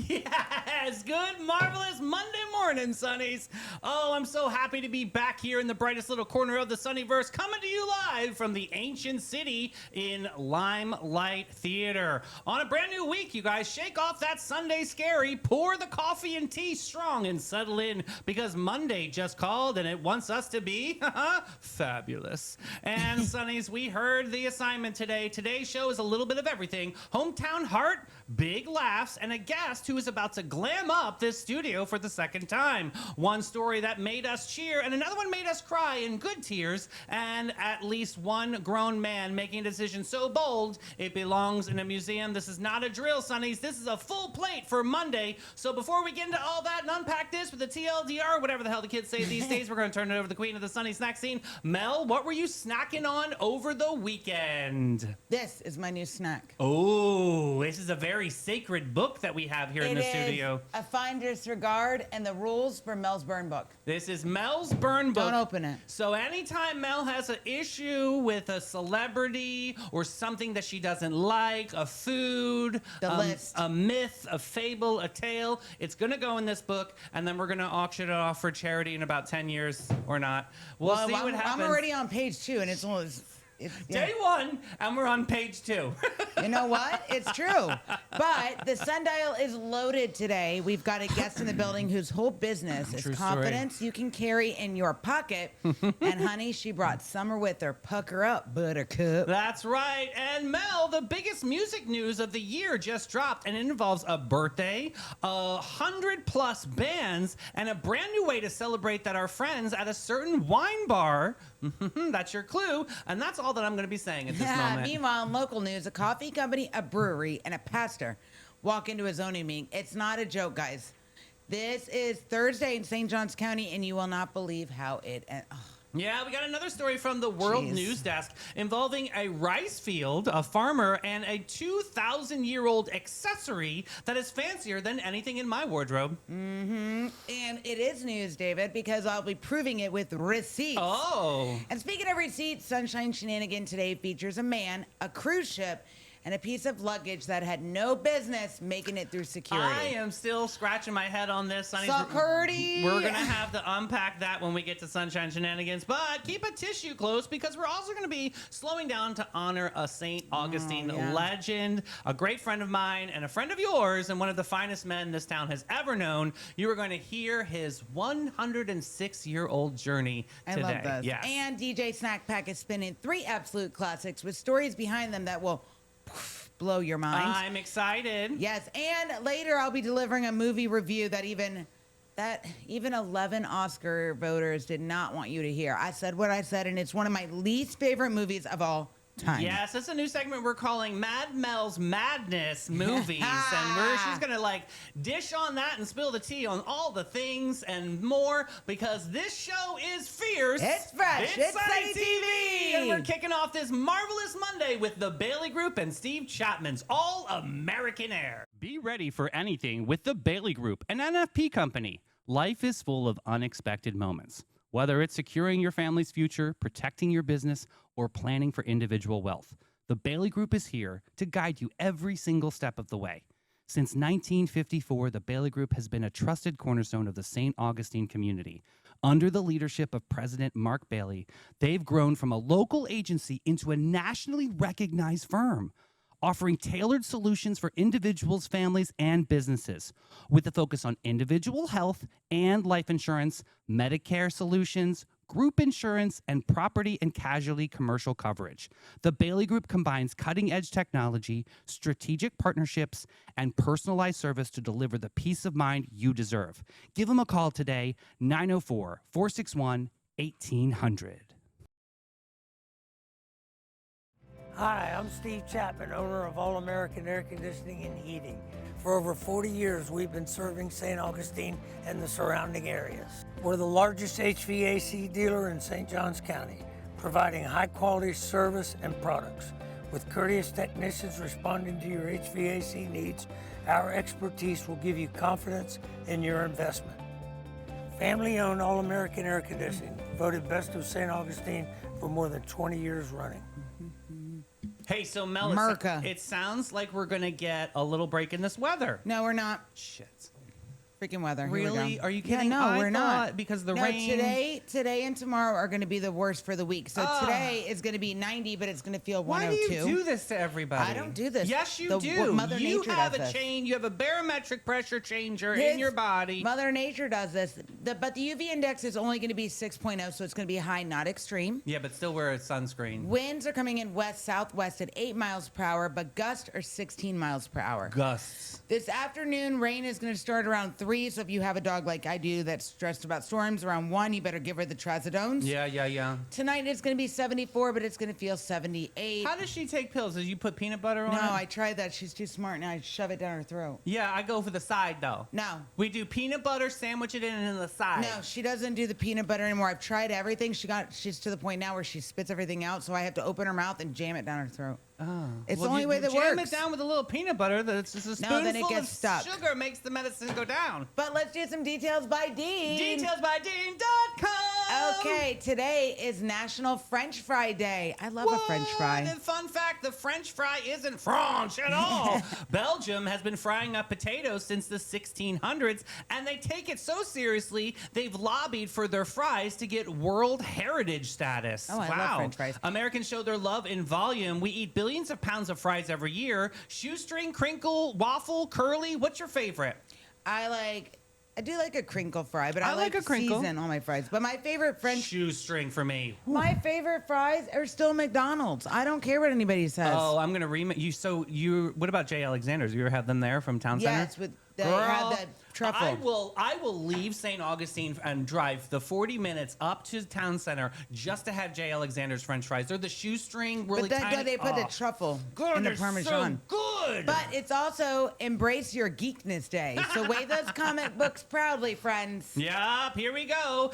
Yes, good, marvelous Monday morning, Sunnies. Oh, I'm so happy to be back here in the brightest little corner of the Sunnyverse, coming to you live from the ancient city in Limelight Theater. On a brand new week, you guys, shake off that Sunday scary, pour the coffee and tea strong, and settle in, because Monday just called and it wants us to be fabulous. And Sunnies, we heard the assignment today. Today's show is a little bit of everything. Hometown heart, big laughs, and a guest who is about to glam up this studio for the second time. One story that made us cheer, and another one made us cry in good tears, and at least one grown man making a decision so bold it belongs in a museum. This is not a drill, Sunnies. This is a full plate for Monday. So before we get into all that and unpack this with the TLDR, whatever the hell the kids say these days, we're going to turn it over to the queen of the Sunny snack scene. Mel, what were you snacking on over the weekend? This is my new snack. Oh, this is a very sacred book that we have here in the studio. A fine disregard and the rules for Mel's burn book. This is Mel's burn book. Don't open it. So anytime Mel has an issue with a celebrity or something that she doesn't like, a food, a myth, a fable, a tale, it's going to go in this book, and then we're going to auction it off for charity in about 10 years or not. We'll see what happens. I'm already on page 2, and it's almost... Day 1, and we're on page 2. You know what? It's true. But the sundial is loaded today. We've got a guest in the building whose whole business is confidence you can carry in your pocket. And honey, she brought summer with her. Pucker up, buttercup. That's right. And Mel, the biggest music news of the year just dropped, and it involves a birthday, 100+ bands, and a brand new way to celebrate that our friends at a certain wine bar. That's your clue, and that's all that I'm going to be saying at this moment. Meanwhile, in local news, a coffee company, a brewery, and a pastor walk into a zoning meeting. It's not a joke, guys. This is Thursday in St. Johns County, and you will not believe how it... Yeah, we got another story from the World News Desk involving a rice field, a farmer, and a 2,000-year-old accessory that is fancier than anything in my wardrobe. And it is news, David, because I'll be proving it with receipts. Oh. And speaking of receipts, Sunshine Shenanigan today features a man, a cruise ship, and a piece of luggage that had no business making it through security. I am still scratching my head on this, Sonny. Security! We're going to have to unpack that when we get to Sunshine Shenanigans, but keep a tissue close, because we're also going to be slowing down to honor a St. Augustine legend, a great friend of mine and a friend of yours, and one of the finest men this town has ever known. You are going to hear his 106-year-old journey today. I love this. Yes. And DJ Snack Pack is spinning 3 absolute classics with stories behind them that will blow your mind. I'm excited. Yes, and later I'll be delivering a movie review that even 11 Oscar voters did not want you to hear. I said what I said, and it's one of my least favorite movies of all time. Yes, it's a new segment we're calling Mad Mel's Madness Movies, and she's gonna dish on that and spill the tea on all the things and more, because this show is fierce. It's fresh. It's Sunny TV. And we're kicking off this marvelous Monday with the Bailey Group and Steve Chapman's All American Air. Be ready for anything with the Bailey Group, an NFP company. Life is full of unexpected moments. Whether it's securing your family's future, protecting your business, or planning for individual wealth, the Bailey Group is here to guide you every single step of the way. Since 1954, the Bailey Group has been a trusted cornerstone of the St. Augustine community. Under the leadership of President Mark Bailey, they've grown from a local agency into a nationally recognized firm, offering tailored solutions for individuals, families, and businesses, with a focus on individual health and life insurance, Medicare solutions, group insurance, and property and casualty commercial coverage. The Bailey Group combines cutting-edge technology, strategic partnerships, and personalized service to deliver the peace of mind you deserve. Give them a call today, 904-461-1800. Hi, I'm Steve Chapman, owner of All American Air Conditioning and Heating. For over 40 years, we've been serving St. Augustine and the surrounding areas. We're the largest HVAC dealer in St. Johns County, providing high-quality service and products. With courteous technicians responding to your HVAC needs, our expertise will give you confidence in your investment. Family-owned All American Air Conditioning, voted Best of St. Augustine for more than 20 years running. Hey, so Mel, America. it sounds like we're going to get a little break in this weather. No, we're not. Shit. Freaking weather. Here we Really? go. Are you kidding? Yeah, no, we're thought not. Because the No, rain. today and tomorrow are going to be the worst for the week. So today is going to be 90, but it's going to feel Why 102. do you do this to everybody? I don't do this. Yes, you The- do. Mother You Nature have does a this. chain. You have a barometric pressure changer in your body. Mother Nature does this. But the UV index is only going to be 6.0, so it's going to be high, not extreme. Yeah, but still wear a sunscreen. Winds are coming in west-southwest at 8 miles per hour, but gusts are 16 miles per hour. Gusts. This afternoon, rain is going to start around 3, so if you have a dog like I do that's stressed about storms, around 1, you better give her the trazodones. Yeah. Tonight, it's going to be 74, but it's going to feel 78. How does she take pills? Does you put peanut butter on it? No, I tried that. She's too smart, now I shove it down her throat. Yeah, I go for the side, though. No. We do peanut butter, sandwich it in the side. No, she doesn't do the peanut butter anymore. I've tried everything. She's to the point now where she spits everything out, so I have to open her mouth and jam it down her throat. Oh. It's Well, the only way that jam works. it down with a little peanut butter. That's just a spoonful then it gets of stuck. sugar makes the medicine go down. But let's do some details by Dean. Detailsbydean.com. Okay, today is National French Fry Day. I love a French fry. And fun fact, the French fry isn't French at all. Belgium has been frying up potatoes since the 1600s, and they take it so seriously, they've lobbied for their fries to get World Heritage status. Oh, I wow. love French fries. Americans show their love in volume. We eat billions of pounds of fries every year. Shoestring, crinkle, waffle, curly. What's your favorite? I do like a crinkle fry, but I I like like a crinkle. season all my fries. But my favorite Shoestring for me. my favorite fries are still McDonald's. I don't care what anybody says. Oh, I'm gonna remake you. So you, what about J. Alexander's? You ever have them there from Town Center? Yes, with they have that truffle. I will leave St. Augustine and drive the 40 minutes up to Town Center just to have J. Alexander's French fries. They're the shoestring, really But then tiny. they put the truffle God, and the they're Parmesan. so good. But it's also Embrace Your Geekness Day. So wave those comic books proudly, friends. Yep, here we go.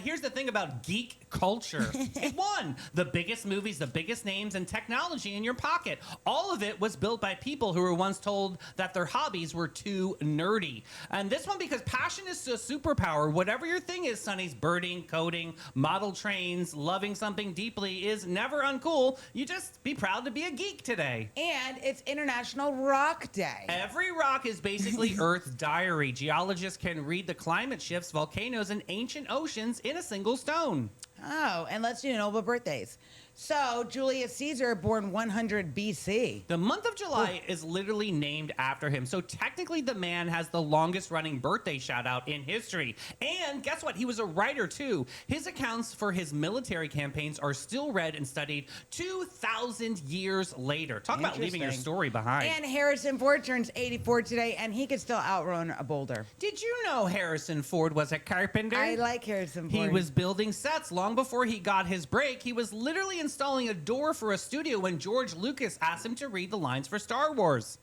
Here's the thing about geek culture. It won. The biggest movies, the biggest names, and technology in your pocket. All of it was built by people who were once told that their hobbies were too nerdy. And this one, because passion is a superpower. Whatever your thing is, Sonny's birding, coding, model trains, loving something deeply is never uncool. You just be proud to be a geek today. And it's International Rock Day. Every rock is basically Earth's diary. Geologists can read the climate shifts, volcanoes, and ancient oceans in a single stone. Oh, and let's do Nobel birthdays. So, Julius Caesar, born 100 BC. The month of July is literally named after him. So technically the man has the longest running birthday shout out in history. And guess what? He was a writer too. His accounts for his military campaigns are still read and studied 2,000 years later. Talk about leaving your story behind. And Harrison Ford turns 84 today, and he could still outrun a boulder. Did you know Harrison Ford was a carpenter? I like Harrison Ford. He was building sets long before he got his break. He was literally installing a door for a studio when George Lucas asked him to read the lines for Star Wars.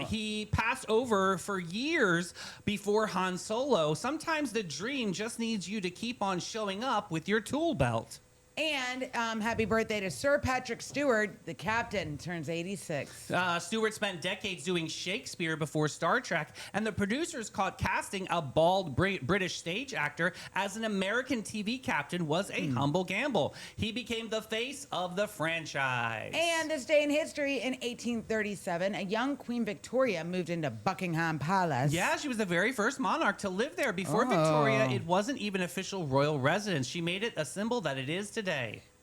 He passed over for years before Han Solo. Sometimes the dream just needs you to keep on showing up with your tool belt. And happy birthday to Sir Patrick Stewart, the captain, turns 86. Stewart spent decades doing Shakespeare before Star Trek, and the producers caught casting a bald British stage actor as an American TV captain was a humble gamble. He became the face of the franchise. And this day in history, in 1837, a young Queen Victoria moved into Buckingham Palace. Yeah, she was the very first monarch to live there. Before Victoria, it wasn't even official royal residence. She made it a symbol that it is today.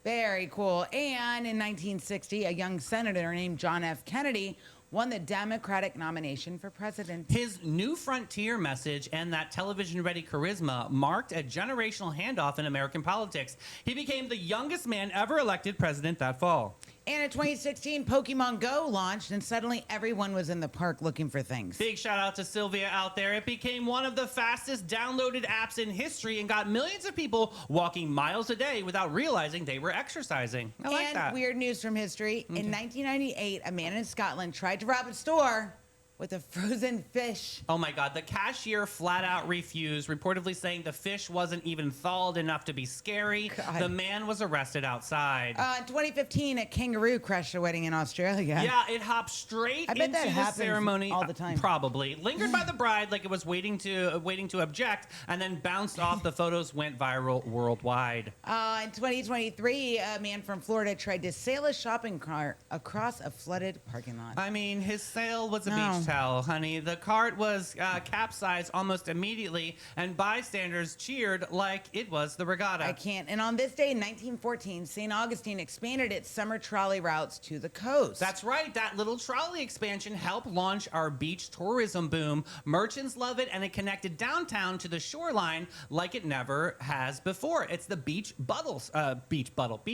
Very cool. And in 1960, a young senator named John F. Kennedy won the Democratic nomination for president. His New Frontier message and that television-ready charisma marked a generational handoff in American politics. He became the youngest man ever elected president that fall. And in 2016, Pokemon Go launched, and suddenly everyone was in the park looking for things. Big shout out to Sylvia out there. It became one of the fastest downloaded apps in history and got millions of people walking miles a day without realizing they were exercising. I like And that. weird news from history. In 1998, a man in Scotland tried to rob a store with a frozen fish. Oh my God, the cashier flat out refused, reportedly saying the fish wasn't even thawed enough to be scary. God. The man was arrested outside. In 2015, a kangaroo crashed a wedding in Australia. Yeah, it hopped straight I bet into that the happens ceremony all the time. Probably lingered by the bride like it was waiting to object, and then bounced off. The photos went viral worldwide. In 2023, a man from Florida tried to sail a shopping cart across a flooded parking lot. I mean, his sail was a No. beach towel, honey. The cart was capsized almost immediately, and bystanders cheered like it was the regatta. I can't. And on this day in 1914, St. Augustine expanded its summer trolley routes to the coast. That's right. That little trolley expansion helped launch our beach tourism boom. Merchants love it, and it connected downtown to the shoreline like it never has before. It's the beach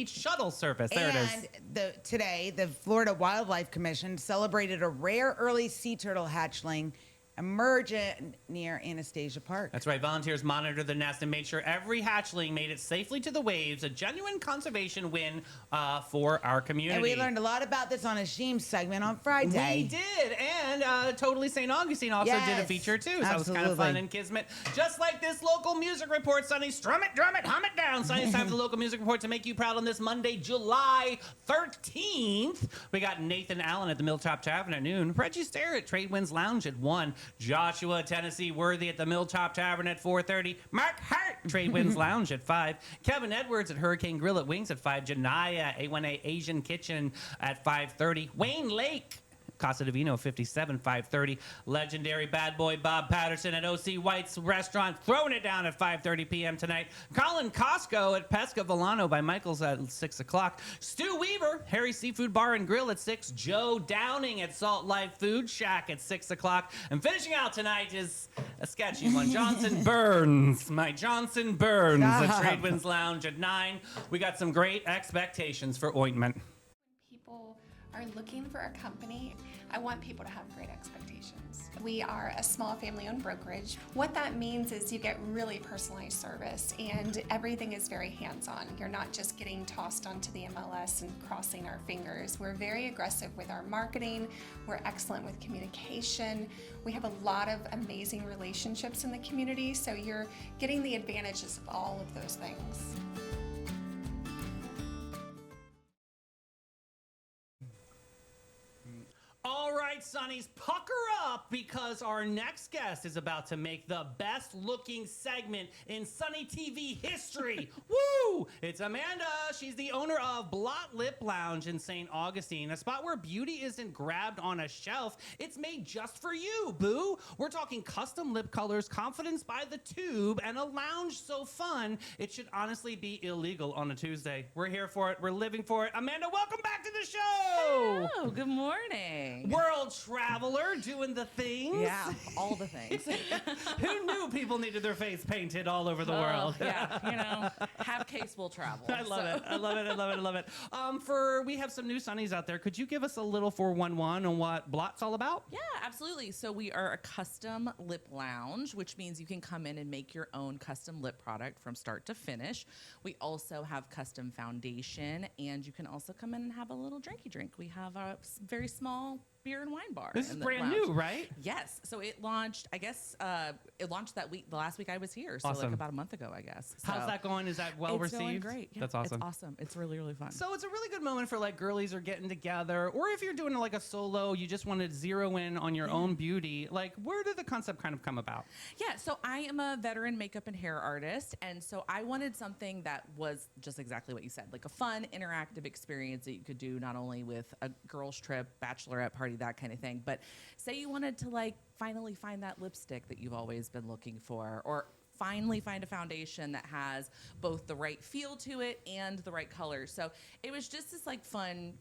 shuttle service. There it is. And today, the Florida Wildlife Commission celebrated a rare early sea turtle hatchling emergent near Anastasia Park. That's right. Volunteers monitored the nest and made sure every hatchling made it safely to the waves. A genuine conservation win for our community. And we learned a lot about this on a Sheem segment on Friday. We did. And Totally St. Augustine also did a feature, too. So that was kind of fun and kismet. Just like this local music report, Sonny. Strum it, drum it, hum it down. Sonny, it's time for the local music report to make you proud on this Monday, July 13th. We got Nathan Allen at the Milltop Tavern at noon. Reggie Stair at Trade Winds Lounge at 1. Joshua, Tennessee Worthy at the Milltop Tavern at 4:30. Mark Hart, Trade Winds Lounge at 5. Kevin Edwards at Hurricane Grill at Wings at 5. Janaya, A1A Asian Kitchen at 5:30. Wayne Lake, Casa Divino 57, 5:30. Legendary bad boy Bob Patterson at OC White's Restaurant, throwing it down at 5:30 p.m. tonight. Colin Costco at Pesca Volano by Michael's at 6 o'clock. Stu Weaver, Harry's Seafood Bar and Grill at 6. Joe Downing at Salt Life Food Shack at 6 o'clock. And finishing out tonight is a sketchy one. Johnson Burns, my Johnson Burns at Trade Winds Lounge at 9. We got some great expectations for ointment. People are looking for a company, I want people to have great expectations. We are a small family-owned brokerage. What that means is you get really personalized service and everything is very hands-on. You're not just getting tossed onto the MLS and crossing our fingers. We're very aggressive with our marketing. We're excellent with communication. We have a lot of amazing relationships in the community, so you're getting the advantages of all of those things. All right, Sonnies, pucker up because our next guest is about to make the best looking segment in Sonny TV history. Woo! It's Amanda. She's the owner of Blot Lip Lounge in St. Augustine, a spot where beauty isn't grabbed on a shelf. It's made just for you, boo. We're talking custom lip colors, confidence by the tube, and a lounge so fun it should honestly be illegal on a Tuesday. We're here for it. We're living for it. Amanda, welcome back to the show. Oh, good morning. World traveler doing the things. Yeah, all the things. Who knew people needed their face painted all over the world? Yeah, have case will travel. I love it. I love it. I love it. I love it. We have some new Sonnies out there. Could you give us a little 411 on what Blot's all about? Yeah, absolutely. So we are a custom lip lounge, which means you can come in and make your own custom lip product from start to finish. We also have custom foundation, and you can also come in and have a little drinky drink. We have a very small beer and wine bar. This is in the brand lounge. new, right? Yes. So it launched, I guess, it launched that week, the last week I was here. So Awesome. like about a month ago, I guess. How's So that going? Is that well it's received? going great. Yeah, That's awesome. It's awesome. It's really, really fun. So it's a really good moment for like girlies are getting together, or if you're doing like a solo, you just want to zero in on your own beauty. Like, where did the concept kind of come about? Yeah, so I am a veteran makeup and hair artist, and so I wanted something that was just exactly what you said, like a fun, interactive experience that you could do not only with a girls' trip, bachelorette party, that kind of thing, but say you wanted to like finally find that lipstick that you've always been looking for, or finally find a foundation that has both the right feel to it and the right color. So it was just this like fun,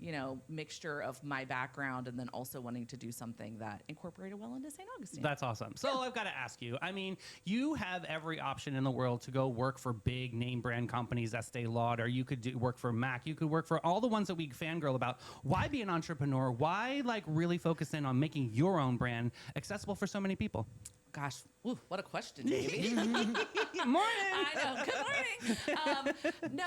mixture of my background and then also wanting to do something that incorporated well into St. Augustine. That's awesome. So I've got to ask you, I mean, you have every option in the world to go work for big name brand companies, Estee Lauder, you could work for MAC, you could work for all the ones that we fangirl about. Why be an entrepreneur? Why like really focus in on making your own brand accessible for so many people? Gosh, what a question, Jamie. Morning. I know. Good morning. No,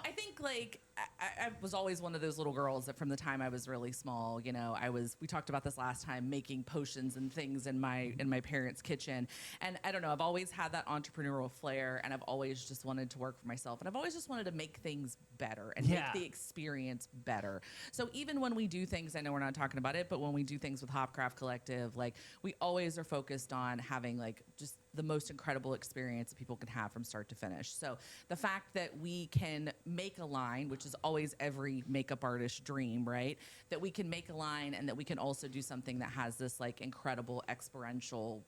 I think like I was always one of those little girls that from the time I was really small, we talked about this last time, making potions and things in my parents' kitchen. And I don't know, I've always had that entrepreneurial flair, and I've always just wanted to work for myself. And I've always just wanted to make things better and make the experience better. So even when we do things, I know we're not talking about it, but when we do things with Hopcraft Collective, like we always are focused on having like just the most incredible experience that people can have from start to finish. So the fact that we can make a line, which is always every makeup artist's dream, right? That we can make a line and that we can also do something that has this like incredible experiential,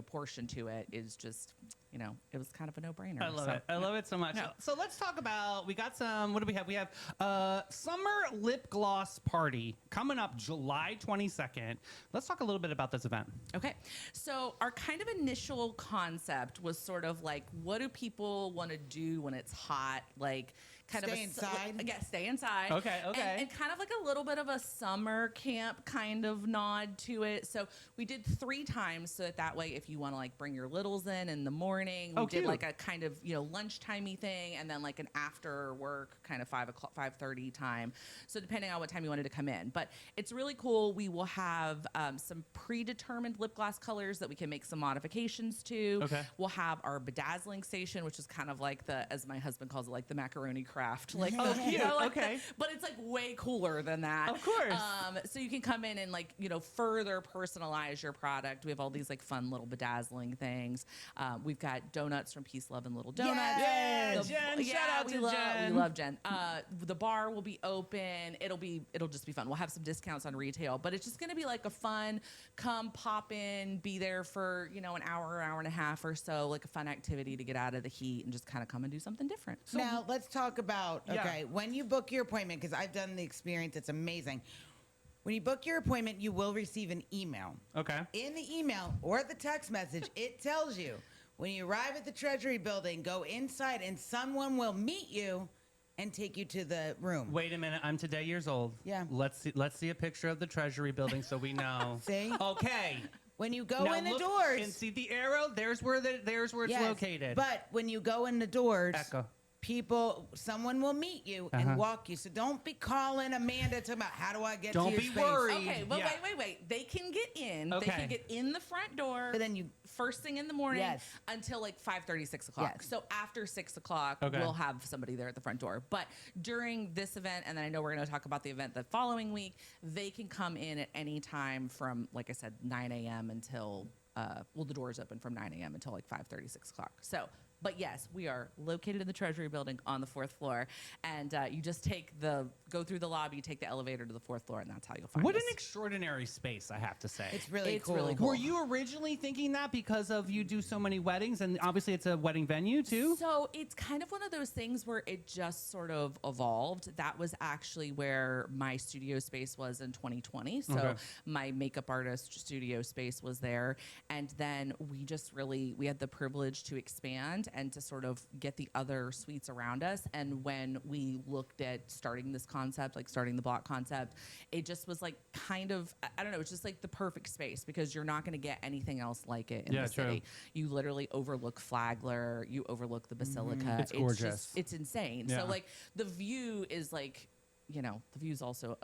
portion to it is just, it was kind of a no-brainer. I love it. I love it so much. Yeah. So let's talk about, we got some, what do we have? We have Summer Lip Gloss Party coming up July 22nd. Let's talk a little bit about this event. Okay. So our kind of initial concept was sort of like, what do people want to do when it's hot? Like kind Stay of inside? Yeah, stay inside. Okay. And kind of like a little bit of a summer camp kind of nod to it. So we did 3 times so that way if you want to like bring your littles in the morning, we did like a kind of, lunchtimey thing and then like an after work kind of 5:30 time. So depending on what time you wanted to come in. But it's really cool. We will have some predetermined lip gloss colors that we can make some modifications to. Okay. We'll have our bedazzling station, which is kind of like as my husband calls it, like the macaroni craft. Like, cute. Okay. But it's like way cooler than that. Of course. So you can come in and like, further personalize your product. We have all these like fun little bedazzling things. We've got donuts from Peace, Love, and Little Donuts. Yeah, Jen, shout out to Jen. We love Jen. The bar will be open. It'll just be fun. We'll have some discounts on retail, but it's just going to be like a fun, come pop in, be there for, an hour and a half or so, like a fun activity to get out of the heat and just kind of come and do something different. So now let's talk about, when you book your appointment, because I've done the experience, it's amazing. When you book your appointment, you will receive an email. Okay. In the email or the text message, it tells you when you arrive at the Treasury Building, go inside and someone will meet you and take you to the room. Wait a minute, I'm today years old. Yeah. Let's see a picture of the Treasury Building so we know. See? Okay. When you go Now in the look doors, and see the arrow. There's where it's yes, located. But when you go in the doors, Echo. someone will meet you and walk you. So don't be calling Amanda talking about how do I get to your space. Don't be worried. Okay, but Yeah. wait. They can get in. Okay. They can get in the front door. But then you first thing in the morning Yes. until like 5:30, 6 o'clock. Yes. So after 6 o'clock, Okay. we'll have somebody there at the front door. But during this event, and then I know we're going to talk about the event the following week, they can come in at any time from, like I said, 9 a.m. until the doors open from 9 a.m. until like 5:30, 6 o'clock. So. But yes, we are located in the Treasury Building on the 4th floor, and you just go through the lobby, take the elevator to the 4th floor, and that's how you'll find What us. an extraordinary space, I have to say. It's really cool. really cool. Were you originally thinking that because of you do so many weddings, and obviously it's a wedding venue too? So it's kind of one of those things where it just sort of evolved. That was actually where my studio space was in 2020. So my makeup artist studio space was there. And then we had the privilege to expand and to sort of get the other suites around us. And when we looked at starting this concept, like starting the Blot concept, it just was like kind of, I don't know, it's just like the perfect space because you're not going to get anything else like it in the city. You literally overlook Flagler, you overlook the Basilica. It's gorgeous. It's insane. Yeah. So like the view is like, the view's also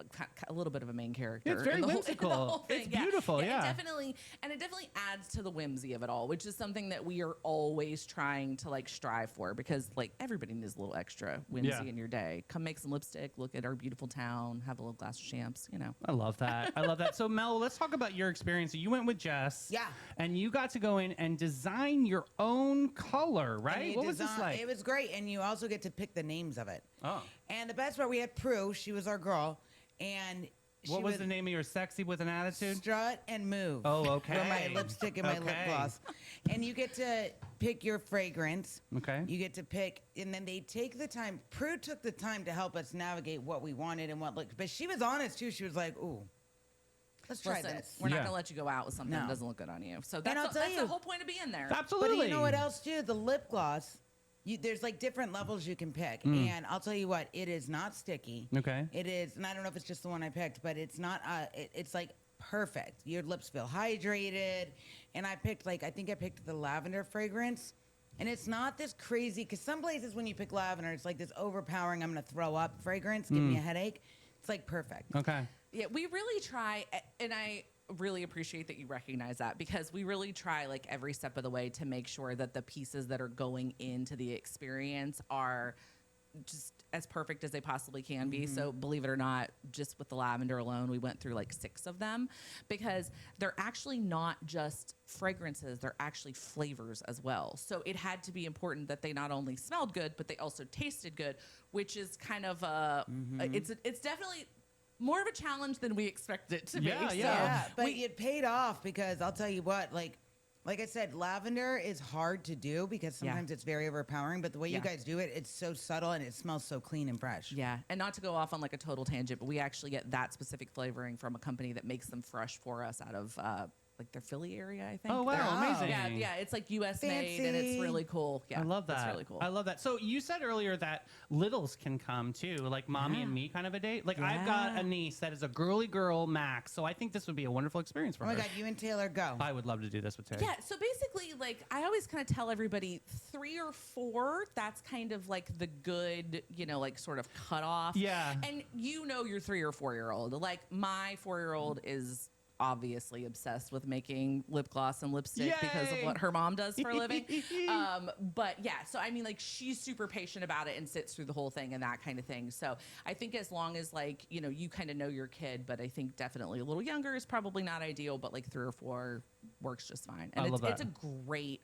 a little bit of a main character. It's very in the whimsical. Whole thing. It's beautiful, yeah. It definitely adds to the whimsy of it all, which is something that we are always trying to like strive for because like everybody needs a little extra whimsy in your day. Come make some lipstick, look at our beautiful town, have a little glass of champs, I love that. So Mel, let's talk about your experience. So you went with Jess. Yeah. And you got to go in and design your own color, right? What was this like? It was great, and you also get to pick the names of it. Oh. And the best part, we had Prue. She was our girl, and What was the name of your sexy with an attitude? Strut and Move. Oh, okay. For my lipstick and my lip Okay. gloss. And you get to pick your fragrance. Okay. You get to pick, and then they take the time. Prue took the time to help us navigate what we wanted and what looked. But she was honest too. She was like, "Ooh, let's try Listen, this." we're not Yeah. going to let you go out with something No. that doesn't look good on you. So I'll that's tell you- the whole point of being there. Absolutely. But you know what else too? The lip gloss. There's like different levels you can pick, and I'll tell you what, it is not sticky. Okay. It is, and I don't know if it's just the one I picked, but it's not. It's like perfect. Your lips feel hydrated, and I think I picked the lavender fragrance, And it's not this crazy, because some places when you pick lavender, it's like this overpowering, I'm going to throw up fragrance, give me a headache. It's like perfect. Okay. Yeah, we really try, and I really appreciate that you recognize that, because we really try like every step of the way to make sure that the pieces that are going into the experience are just as perfect as they possibly can be. So believe it or not, just with the lavender alone, we went through like 6 of them, because they're actually not just fragrances, they're actually flavors as well. So it had to be important that they not only smelled good, but they also tasted good, which is kind of it's definitely more of a challenge than we expected it to be. Yeah, but it paid off, because I'll tell you what, like I said, lavender is hard to do because sometimes it's very overpowering, but the way you guys do it, it's so subtle and it smells so clean and fresh. Yeah, and not to go off on like a total tangent, but we actually get that specific flavoring from a company that makes them fresh for us out of like their Philly area, I think. Oh, wow, amazing. Yeah, it's like U.S. made, and it's really cool. Yeah, I love that. It's really cool. I love that. So you said earlier that littles can come too, like mommy and me kind of a date. Like I've got a niece that is a girly girl max, so I think this would be a wonderful experience for her. Oh my God, you and Taylor go. I would love to do this with Terry. Yeah, so basically, like, I always kind of tell everybody 3 or 4, that's kind of like the good, like sort of cutoff. Yeah. And your 3 or 4-year-old. Like, my 4-year-old is obviously obsessed with making lip gloss and lipstick because of what her mom does for a living. But yeah, so I mean, like, she's super patient about it and sits through the whole thing and that kind of thing. So I think as long as like, you kind of know your kid, but I think definitely a little younger is probably not ideal, but like 3 or 4 works just fine. And it's a great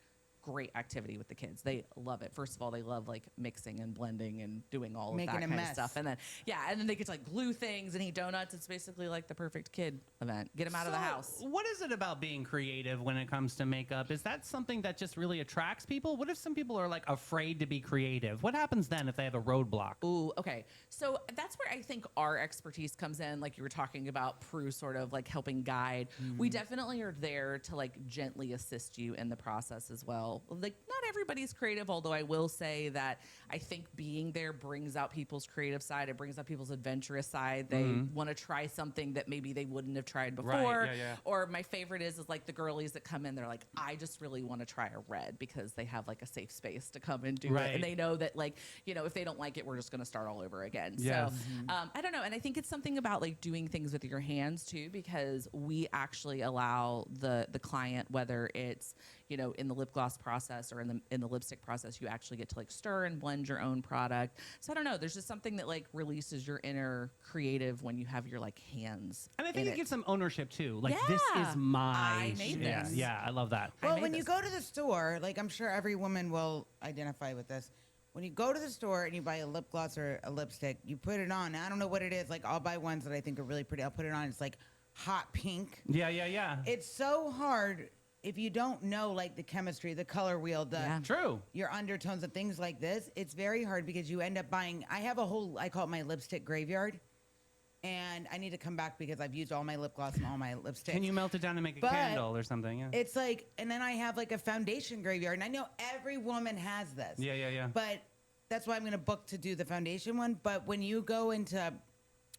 activity with the kids. They love it. First of all, they love like mixing and blending and doing all of that kind of stuff. And then they get to like glue things and eat donuts. It's basically like the perfect kid event. Get them out of the house. What is it about being creative when it comes to makeup? Is that something that just really attracts people? What if some people are like afraid to be creative? What happens then if they have a roadblock? Ooh, okay. So that's where I think our expertise comes in. Like you were talking about Prue sort of like helping guide. We definitely are there to like gently assist you in the process as well. Like not everybody's creative, although I will say that I think being there brings out people's creative side. It brings out people's adventurous side. They want to try something that maybe they wouldn't have tried before. Right, yeah. Or my favorite is like the girlies that come in, they're like, I just really want to try a red, because they have like a safe space to come and do it. And they know that like, if they don't like it, we're just going to start all over again. Yes. So I don't know. And I think it's something about like doing things with your hands too, because we actually allow the client, whether it's, in the lip gloss process or in the lipstick process, you actually get to like stir and blend your own product. So I don't know. There's just something that like releases your inner creative when you have your like hands. And I think it gives some ownership too. Like this is I my made shit. this. Yeah, I love that. Well, when you go to the store, like I'm sure every woman will identify with this. When you go to the store and you buy a lip gloss or a lipstick, you put it on. I don't know what it is. Like I'll buy ones that I think are really pretty. I'll put it on. It's like hot pink. Yeah. It's so hard if you don't know like the chemistry, the color wheel, True. your undertones and things like this. It's very hard because you end up buying. I have I call it my lipstick graveyard. And I need to come back because I've used all my lip gloss and all my lipsticks. Can you melt it down and make a candle or something? Yeah. It's like, and then I have like a foundation graveyard. And I know every woman has this. Yeah. But that's why I'm going to book to do the foundation one. But when you go into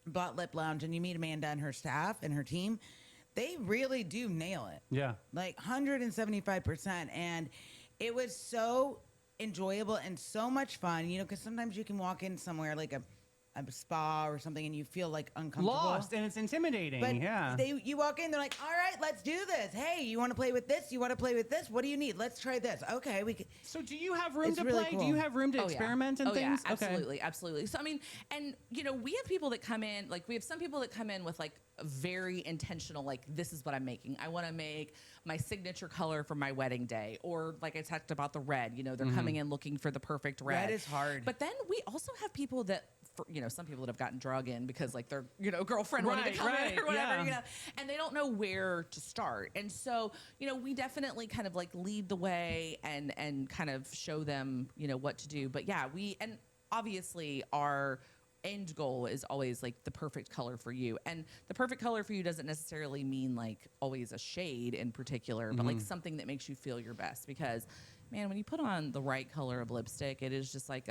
Blot Lip Lounge and you meet Amanda and her staff and her team, they really do nail it. Yeah. Like 175%. And it was so enjoyable and so much fun, because sometimes you can walk in somewhere like a spa or something and you feel like uncomfortable. Lost, and it's intimidating. But you walk in, they're like, all right, let's do this. Hey, you want to play with this? You want to play with this? What do you need? Let's try this. Okay, we can. So do you have room It's to really play? cool. Do you have room to experiment and things? Yeah, absolutely. So I mean, and we have people that come in, like we have some people that come in with like a very intentional, like this is what I'm making. I want to make my signature color for my wedding day. Or like I talked about the red, they're coming in looking for the perfect red. Red is hard. But then we also have people that, some people that have gotten drug in because like their, girlfriend wanted to come in or whatever, and they don't know where to start. And so, we definitely kind of like lead the way and kind of show them, what to do. But yeah, and obviously our end goal is always like the perfect color for you. And the perfect color for you doesn't necessarily mean like always a shade in particular, but like something that makes you feel your best. Because man, when you put on the right color of lipstick, it is just like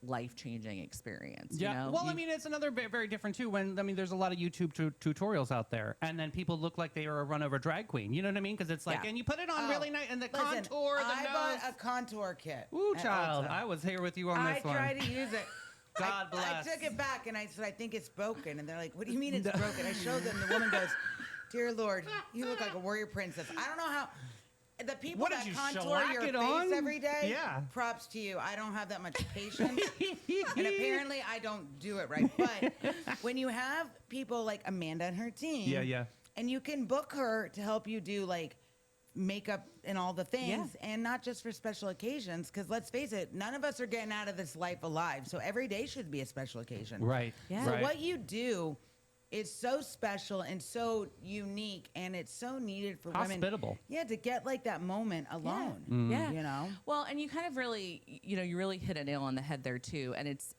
life-changing experience. Yeah. You know? Well, I mean, it's another very different too. When I mean, there's a lot of YouTube tutorials out there, and then people look like they are a run-over drag queen. You know what I mean? Because it's like, Yeah. and you put it on really nice, and the Listen, contour, the I nose. bought a contour kit. Ooh, at child! Ulta. I was here with you on I this one. tried to use it. God I bless. took it back and I said, I think it's broken. And they're like, what do you mean it's broken? I showed them. The woman goes, dear Lord, you look like a warrior princess. I don't know how. The people What, did that you contour shellac your it face on? every day, Yeah. props to you. I don't have that much patience. And apparently I don't do it right. But when you have people like Amanda and her team, Yeah. and you can book her to help you do like makeup and all the things, and not just for special occasions, because let's face it, none of us are getting out of this life alive, so every day should be a special occasion. Right. Yeah. So Right. what you do is so special and so unique, and it's so needed for Hospitable. women. Yeah, to get like that moment alone. Yeah. You know? Well, and you kind of really, you know, you really hit a nail on the head there too. And it's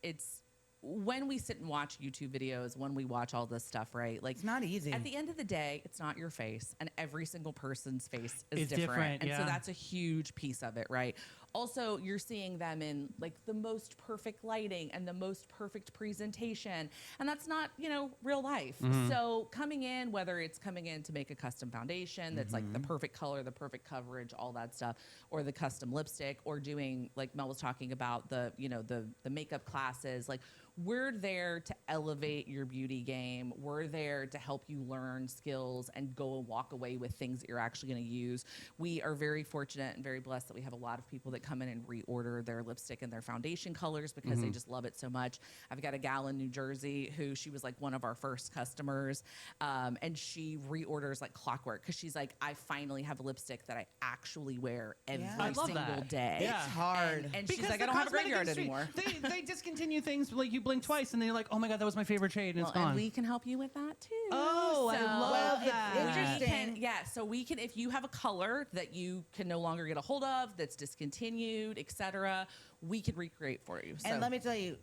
when we sit and watch YouTube videos, when we watch all this stuff, right? Like, It's not easy. At the end of the day, it's not your face, and every single person's face is It's different, and so yeah. that's a huge piece of it, right? Also, you're seeing them in like the most perfect lighting and the most perfect presentation, and that's not, you know, real life. So coming in, whether it's coming in to make a custom foundation that's like the perfect color, the perfect coverage, all that stuff, or the custom lipstick, or doing, like Mel was talking about, the, you know, the makeup classes, like, we're there to elevate your beauty game. We're there to help you learn skills and go and walk away with things that you're actually going to use. We are very fortunate and very blessed that we have a lot of people that come in and reorder their lipstick and their foundation colors because they just love it so much. I've got a gal in New Jersey who, she was like one of our first customers, and she reorders like clockwork because she's like, I finally have a lipstick that I actually wear every I love single that. day. Yeah. It's hard. And she's Because like, the I don't have a cosmetic graveyard industry, anymore. They discontinue things like you blink twice and then you're like, oh my god, that was my favorite shade and Well, it's gone. and we can help you with that too. Oh, I love Well, it's that. interesting. So we can, if you have a color that you can no longer get a hold of, that's discontinued, etc., we can recreate for you. So. And let me tell you,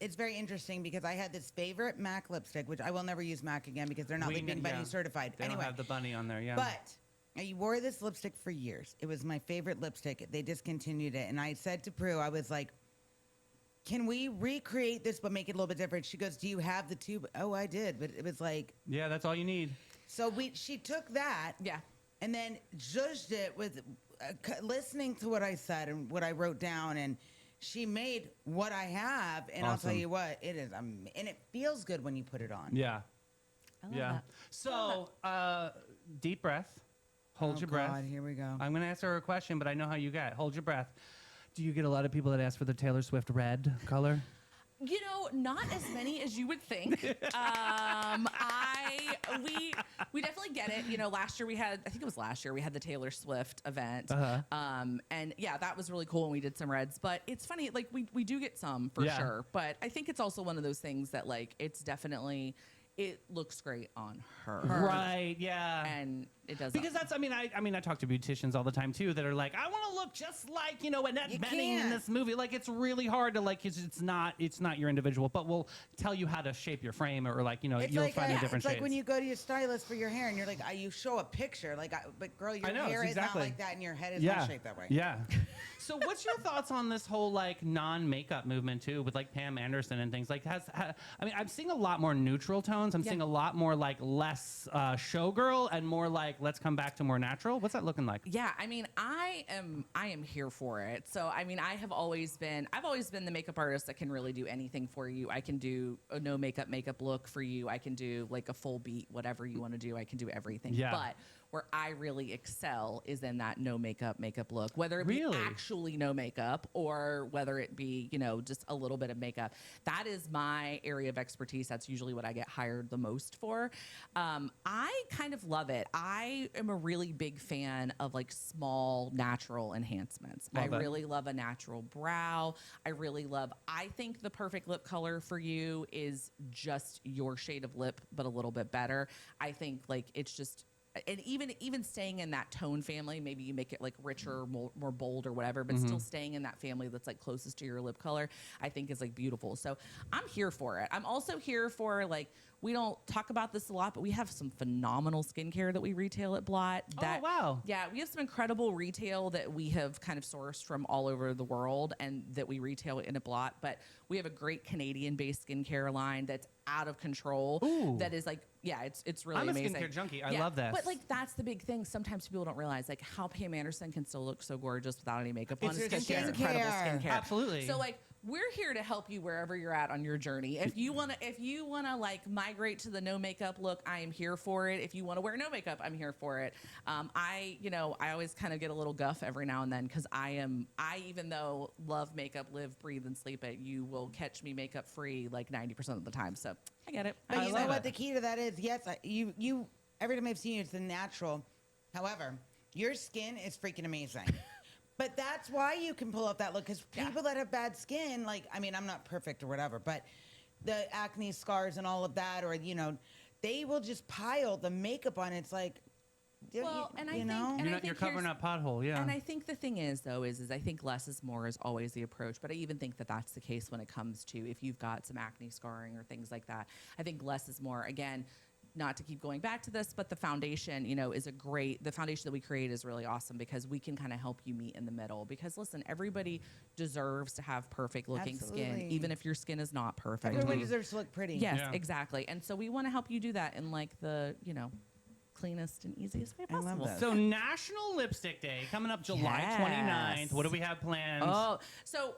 it's very interesting because I had this favorite MAC lipstick, which I will never use MAC again because they're not Leaping Bunny certified. They anyway, don't have the bunny on there, yeah. but I wore this lipstick for years. It was my favorite lipstick. They discontinued it. And I said to Prue, I was like, can we recreate this but make it a little bit different? She goes, do you have the tube? Oh, I did. But it was like, yeah, that's all you need. so she took that Yeah. and then judged it with listening to what I said and what I wrote down. And she made what I have. And I'll tell Awesome. you what, it is. And it feels good when you put it on. Yeah. I love Yeah. that. So, deep breath. Hold Oh, your breath. God, here we go. I'm going to ask her a question, but I know how you get. Hold your breath. Do you get a lot of people that ask for the Taylor Swift red color? You know, not as many as you would think. We definitely get it. You know, last year we had the Taylor Swift event. And yeah, that was really cool when we did some reds. But it's funny, like we do get some for sure. But I think it's also one of those things that like it's definitely, it looks great on her. Right, yeah. And it doesn't. Because that's, I mean, I talk to beauticians all the time too that are like, I want to look just like, you know, Annette You Bening in can't. this movie. Like, it's really hard to like, it's not your individual, but we'll tell you how to shape your frame or like, you know, It's you'll like find the different it's shades. like when you go to your stylist for your hair and you're like, you show a picture, like, but girl, your I know, hair is exactly. not like that and your head is not shaped that way. Yeah. So what's your thoughts on this whole like non-makeup movement too with like Pam Anderson and things like I mean, I'm seeing a lot more neutral tones. I'm seeing a lot more like less showgirl and more like let's come back to more natural. What's that looking like? Yeah, I mean, I am here for it. So, I mean, I've always been the makeup artist that can really do anything for you. I can do a no makeup look for you. I can do like a full beat, whatever you want to do. I can do everything. Yeah. But where I really excel is in that no makeup look, whether it be Really? actually no makeup or whether it be, you know, just a little bit of makeup. That is my area of expertise. That's usually what I get hired the most for. I kind of love it. I am a really big fan of like small natural enhancements. Love I it. really love a natural brow. I think the perfect lip color for you is just your shade of lip, but a little bit better. I think like it's just and even staying in that tone family, maybe you make it like richer, more bold or whatever, but still staying in that family that's like closest to your lip color, I think is like beautiful. So I'm here for it. I'm also here for like, we don't talk about this a lot, but we have some phenomenal skincare that we retail at Blot. Oh, wow. Yeah, we have some incredible retail that we have kind of sourced from all over the world and that we retail in a Blot. But we have a great Canadian-based skincare line that's out of control. Ooh. That is like, yeah, it's really I'm amazing. a skincare junkie. I Yeah, love this. But like, that's the big thing. Sometimes people don't realize like how Pam Anderson can still look so gorgeous without any makeup on. It's her because she has skincare. incredible skincare. Absolutely. So like, we're here to help you wherever you're at on your journey. If you wanna like migrate to the no makeup look, I am here for it. If you wanna wear no makeup, I'm here for it. I always kind of get a little guff every now and then because I even though love makeup, live, breathe, and sleep it, you will catch me makeup free like 90% of the time. So I get it. But you know love what it. the key to that is? Yes, you every time I've seen you, it's the natural. However, your skin is freaking amazing. But that's why you can pull off that look, because people that have bad skin, like, I mean, I'm not perfect or whatever, but the acne scars and all of that, or, they will just pile the makeup on. It's like, Well, and I think- know? and I You're think covering here's- up pothole, yeah. And I think the thing is, though, is I think less is more is always the approach. But I even think that that's the case when it comes to if you've got some acne scarring or things like that. I think less is more. Again, not to keep going back to this, but the foundation, the foundation that we create is really awesome because we can kind of help you meet in the middle. Because listen, everybody deserves to have perfect looking skin, Absolutely. even if your skin is not perfect. Everyone deserves to look pretty. Yes, Yeah. exactly. And so we want to help you do that in like the, cleanest and easiest way I love possible. that. So National Lipstick Day coming up July Yes. 29th. What do we have planned? Oh, so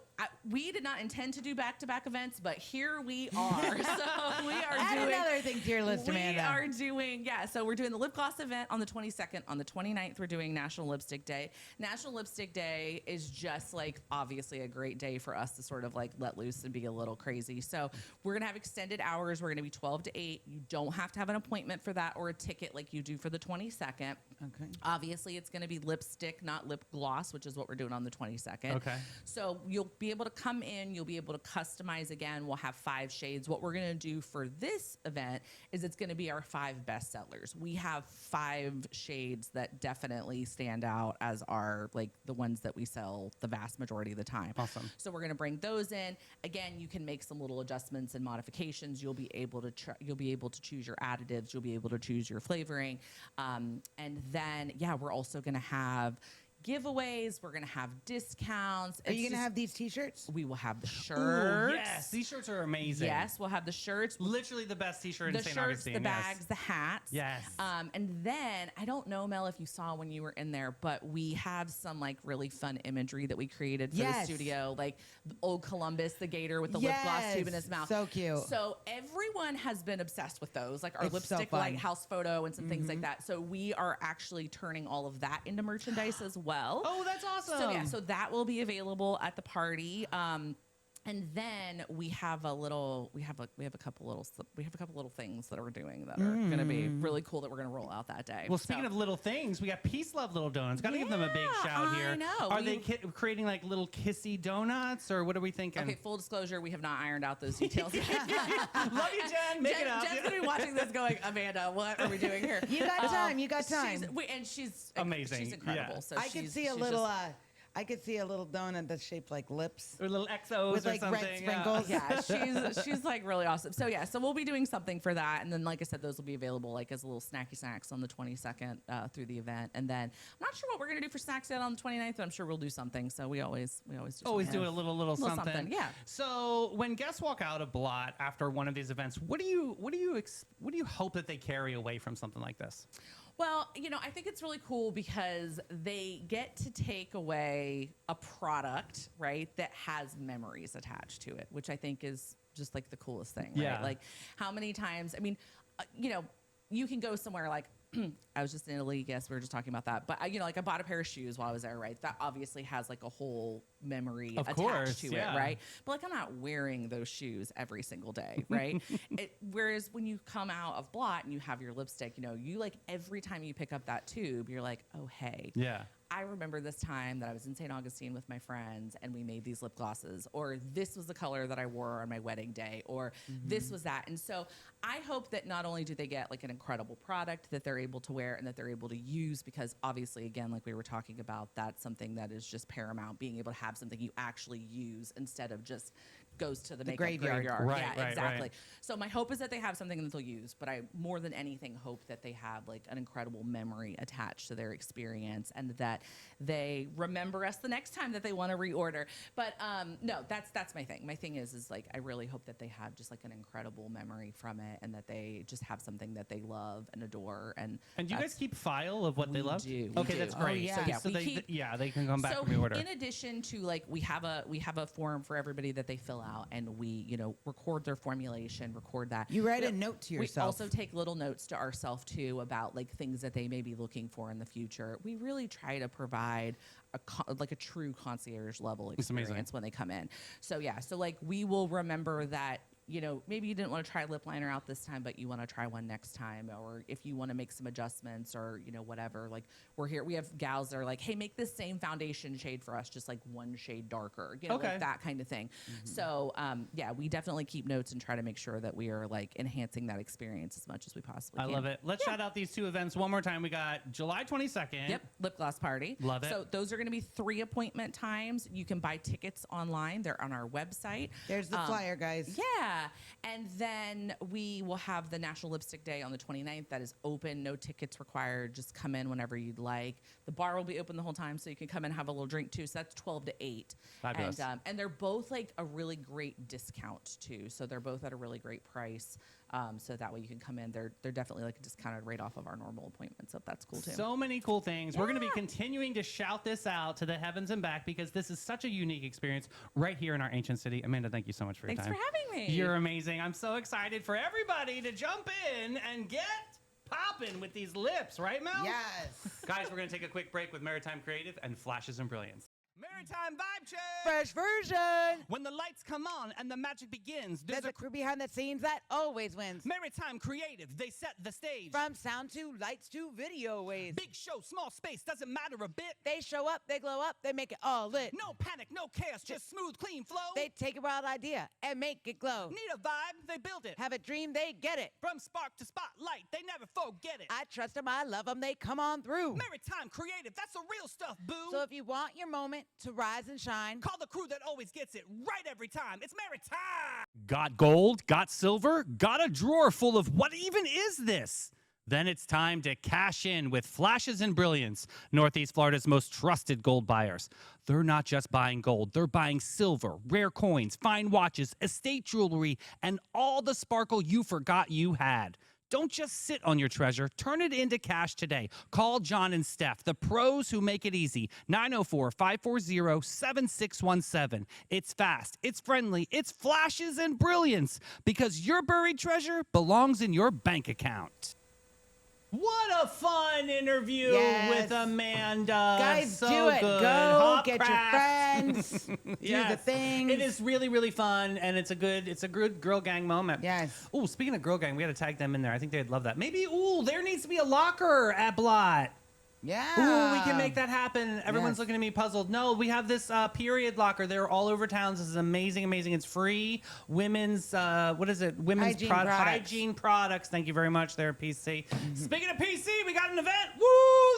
we did not intend to do back-to-back events, but here we are. So we are Add doing another thing to your list, Amanda. We are doing, so we're doing the lip gloss event on the 22nd. On the 29th, we're doing National Lipstick Day. National Lipstick Day is just like obviously a great day for us to sort of like let loose and be a little crazy. So we're gonna have extended hours. We're gonna be 12 to 8. You don't have to have an appointment for that or a ticket like you do for the 22nd. Okay. Obviously, it's going to be lipstick, not lip gloss, which is what we're doing on the 22nd. Okay. So you'll be able to come in. You'll be able to customize again. We'll have 5 shades. What we're going to do for this event is it's going to be our 5 best sellers. We have 5 shades that definitely stand out as our, like, the ones that we sell the vast majority of the time. Awesome. So we're going to bring those in. Again, you can make some little adjustments and modifications. You'll be able to choose your additives. You'll be able to choose your flavoring. And then, we're also going to have giveaways. We're going to have discounts. Are you going to have these T-shirts? We will have the Ooh, shirts. yes, these shirts are amazing. Yes, we'll have the shirts. Literally the best t-shirt in The St. shirts, Augustine. the yes. bags, the hats. Yes. And then, I don't know, Mel, if you saw when you were in there, but we have some like really fun imagery that we created for the Yes. studio. Like the old Columbus, the gator with the lip gloss tube in his mouth. So cute. So everyone has been obsessed with those, like our It's so lipstick fun. lighthouse photo and some things like that. So we are actually turning all of that into merchandise as well. Oh, that's awesome. So that will be available at the party. And then we have a couple little things that we're doing that are going to be really cool that we're going to roll out that day. Well, speaking of little things, we got Peace Love Little Donuts. Got to give them a big shout I here. know. Are they creating like little kissy donuts, or what are we thinking? Okay, full disclosure, we have not ironed out those details yet. Love you, Jen. Make it up. Jen's gonna be watching this, going, Amanda, what are we doing here? You got time. You got time. She's Amazing, She's incredible. yeah. So I could see a little. I could see a little donut that's shaped like lips Or little XOs with or like something. red sprinkles. Yeah, she's like really awesome. So so we'll be doing something for that, and then like I said, those will be available like as little snacky snacks on the 22nd through the event, and then I'm not sure what we're gonna do for snacks yet on the 29th, but I'm sure we'll do something. So we always do. Always something. do a little something. Yeah. So when guests walk out of Blot after one of these events, what do you hope that they carry away from something like this? Well, I think it's really cool because they get to take away a product, right, that has memories attached to it, which I think is just like the coolest thing, right? Yeah. Like how many times, I mean, you can go somewhere like, I was just in Italy, yes, we were just talking about that. But I bought a pair of shoes while I was there, right? That obviously has like a whole memory Of attached course, to yeah. it, right? But like I'm not wearing those shoes every single day, right? Whereas when you come out of Blot and you have your lipstick, you like every time you pick up that tube, you're like, oh hey, Yeah. I remember this time that I was in St. Augustine with my friends and we made these lip glosses, or this was the color that I wore on my wedding day, or this was that. And so I hope that not only do they get like an incredible product that they're able to wear and that they're able to use, because obviously, again, like we were talking about, that's something that is just paramount, being able to have something you actually use instead of just goes to the makeup graveyard. Right, yeah, right, exactly. right. So my hope is that they have something that they'll use, but I more than anything hope that they have like an incredible memory attached to their experience and that they remember us the next time that they want to reorder. But no, that's my thing. My thing is like I really hope that they have just like an incredible memory from it and that they just have something that they love and adore. And do you guys keep file of what they love? do, we Okay, do. that's Oh, great. yeah. So We keep- they can come back so and reorder. in addition to like we have a form for everybody that they fill out and we record their formulation, record that. You write a note to yourself. We also take little notes to ourselves too about like things that they may be looking for in the future. We really try to provide a true concierge level It's amazing. experience when they come in. So yeah, so like we will remember that. Maybe you didn't want to try lip liner out this time, but you want to try one next time. Or if you want to make some adjustments or, whatever, like we're here. We have gals that are like, hey, make this same foundation shade for us, just like one shade darker, Okay. like that kind of thing. So, yeah, we definitely keep notes and try to make sure that we are like enhancing that experience as much as we possibly I can. love it. Let's shout out these two events one more time. We got July 22nd. Yep, lip gloss party. Love it. So those are going to be 3 appointment times. You can buy tickets online. They're on our website. There's the flyer, guys. Yeah. And then we will have the National Lipstick Day on the 29th. That is open, no tickets required. Just come in whenever you'd like. The bar will be open the whole time, so you can come and have a little drink too. So that's 12 to 8. Fabulous. And they're both like a really great discount too. So they're both at a really great price. So that way you can come in. They're definitely like a discounted rate off of our normal appointments. So that's cool too. So many cool things. We're going to be continuing to shout this out to the heavens and back because this is such a unique experience right here in our ancient city. Amanda, thank you so much for your Thanks time. for having me. You're amazing. I'm so excited for everybody to jump in and get popping with these lips, right, Mel? Yes. Guys, we're going to take a quick break with Maritime Creative and Flashes and Brilliance. Maritime Vibe Check! Fresh version. When the lights come on and the magic begins, There's a crew behind the scenes that always wins. Maritime Creative, they set the stage. From sound to lights to video waves. Big show, small space, doesn't matter a bit. They show up, they glow up, they make it all lit. No panic, no chaos, just smooth, clean flow. They take a wild idea and make it glow. Need a vibe, they build it. Have a dream, they get it. From spark to spotlight, they never forget it. I trust them, I love them, they come on through. Maritime Creative, that's the real stuff, boo. So if you want your moment to rise and shine, call the crew that always gets it right every time. It's Maritime. Got gold? Got silver? Got a drawer full of what even is this? Then it's time to cash in with Flashes and Brilliance, Northeast Florida's most trusted gold buyers. They're not just buying gold, they're buying silver, rare coins, fine watches, estate jewelry, and all the sparkle you forgot you had. Don't just sit on your treasure. Turn it into cash today. Call John and Steph, the pros who make it easy. 904-540-7617. It's fast, it's friendly, it's Flashes and Brilliance, because your buried treasure belongs in your bank account. What a fun interview with Amanda. Guys, so do it. Good. Go Hop get crafts. your friends. Do the Yes. things. It is really, really fun, and it's a good girl gang moment. Yes. Ooh, speaking of girl gang, we got to tag them in there. I think they'd love that. Maybe, there needs to be a locker at Blot. Yeah. Ooh, we can make that happen. Everyone's Yes. looking at me puzzled. No, we have this period locker. They're all over town. This is amazing, amazing. It's free. Women's, what is it? Women's Hygiene products. hygiene products. Thank you very much there, PC. Speaking of PC, we got an event. Woo,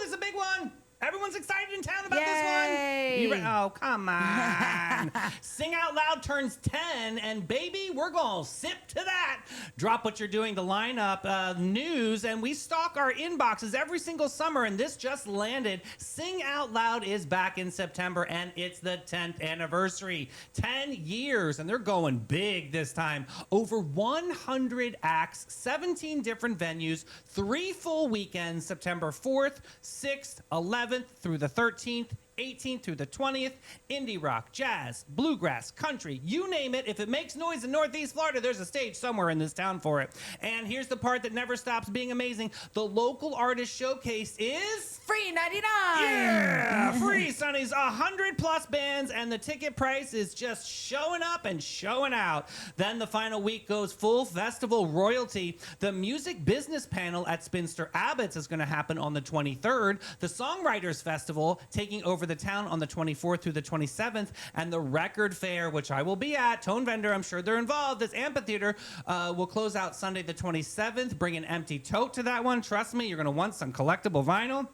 this is a big one. Everyone's excited in town about this Yay. one. Oh, come on. Sing Out Loud turns 10, and baby, we're going to sip to that. Drop what you're doing, the lineup, news, and we stock our inboxes every single summer, and this just landed. Sing Out Loud is back in September, and it's the 10th anniversary. 10 years, and they're going big this time. Over 100 acts, 17 different venues, 3 full weekends, September 4th, 6th, 11th, through the 13th 18th through the 20th. Indie rock, jazz, bluegrass, country, you name it. If it makes noise in Northeast Florida, there's a stage somewhere in this town for it. And here's the part that never stops being amazing. The local artist showcase is... Free 99. Yeah, free, Sonny's 100 plus bands, and the ticket price is just showing up and showing out. Then the final week goes full festival royalty. The music business panel at Spinster Abbott's is going to happen on the 23rd. The Songwriters Festival taking over the town on the 24th through the 27th, and the Record Fair, which I will be at, Tone Vendor, I'm sure they're involved. This amphitheater will close out Sunday the 27th. Bring an empty tote to that one. Trust me, you're going to want some collectible vinyl.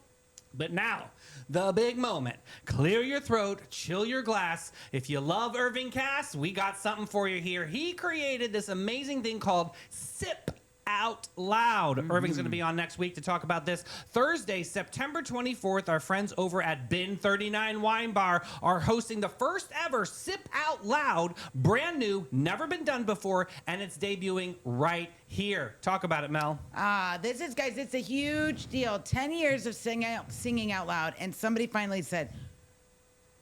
But now, the big moment. Clear your throat, chill your glass. If you love Irving Cass, we got something for you here. He created this amazing thing called Sip Out Loud. Irving's going to be on next week to talk about this. Thursday, September 24th, our friends over at Bin 39 Wine Bar are hosting the first ever Sip Out Loud, brand new, never been done before, and it's debuting right here. Talk about it, Mel. This is, guys, it's a huge deal. 10 years of singing out loud, and somebody finally said,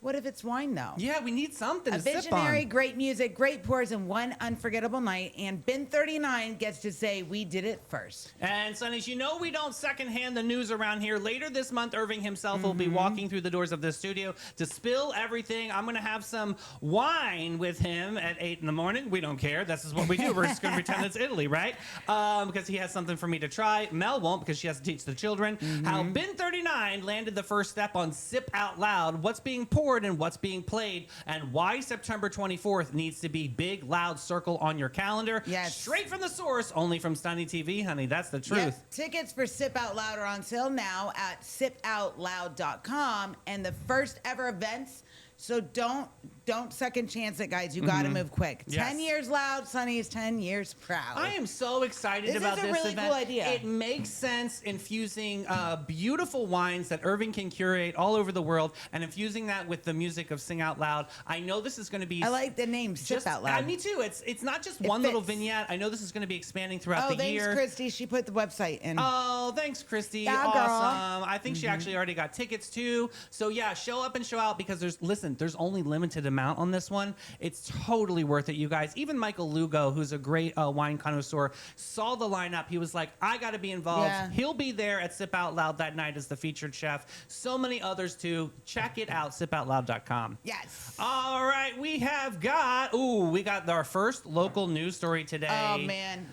what if it's wine, though? Yeah, we need something A to sip visionary, on. great music, great pours, and one unforgettable night. And Bin 39 gets to say, we did it first. And, Sonnies, you know we don't secondhand the news around here. Later this month, Irving himself will be walking through the doors of this studio to spill everything. I'm going to have some wine with him at 8 in the morning. We don't care. This is what we do. We're just going to pretend it's Italy, right? Because he has something for me to try. Mel won't because she has to teach the children. How Bin 39 landed the first step on Sip Out Loud, what's being poured and what's being played, and why September 24th needs to be big, loud circle on your calendar. Yes. Straight from the source, only from Stunny TV, honey. That's the truth. Yep. Tickets for Sip Out Loud are on sale now at sipoutloud.com, and the first ever events. So don't second chance it, guys. You got to move quick. Yes. 10 years loud, Sunny is 10 years proud. I am so excited This about is a this really event. cool idea. It makes sense infusing beautiful wines that Irving can curate all over the world and infusing that with the music of Sing Out Loud. I know this is going to be... I like the name Sip Out Loud. Me too. It's not just It one little fits. vignette. I know this is going to be expanding throughout the thanks, year. Christy. She put the website in. Oh, thanks, Christy. Yeah, awesome. girl. I think she actually already got tickets too. So yeah, show up and show out because there's only limited amount on this one. It's totally worth it, you guys. Even Michael Lugo, who's a great wine connoisseur, saw the lineup. He was like, I got to be involved. Yeah. He'll be there at Sip Out Loud that night as the featured chef. So many others too. Check it out, sipoutloud.com. Yes. All right, we got our first local news story today. Oh, man.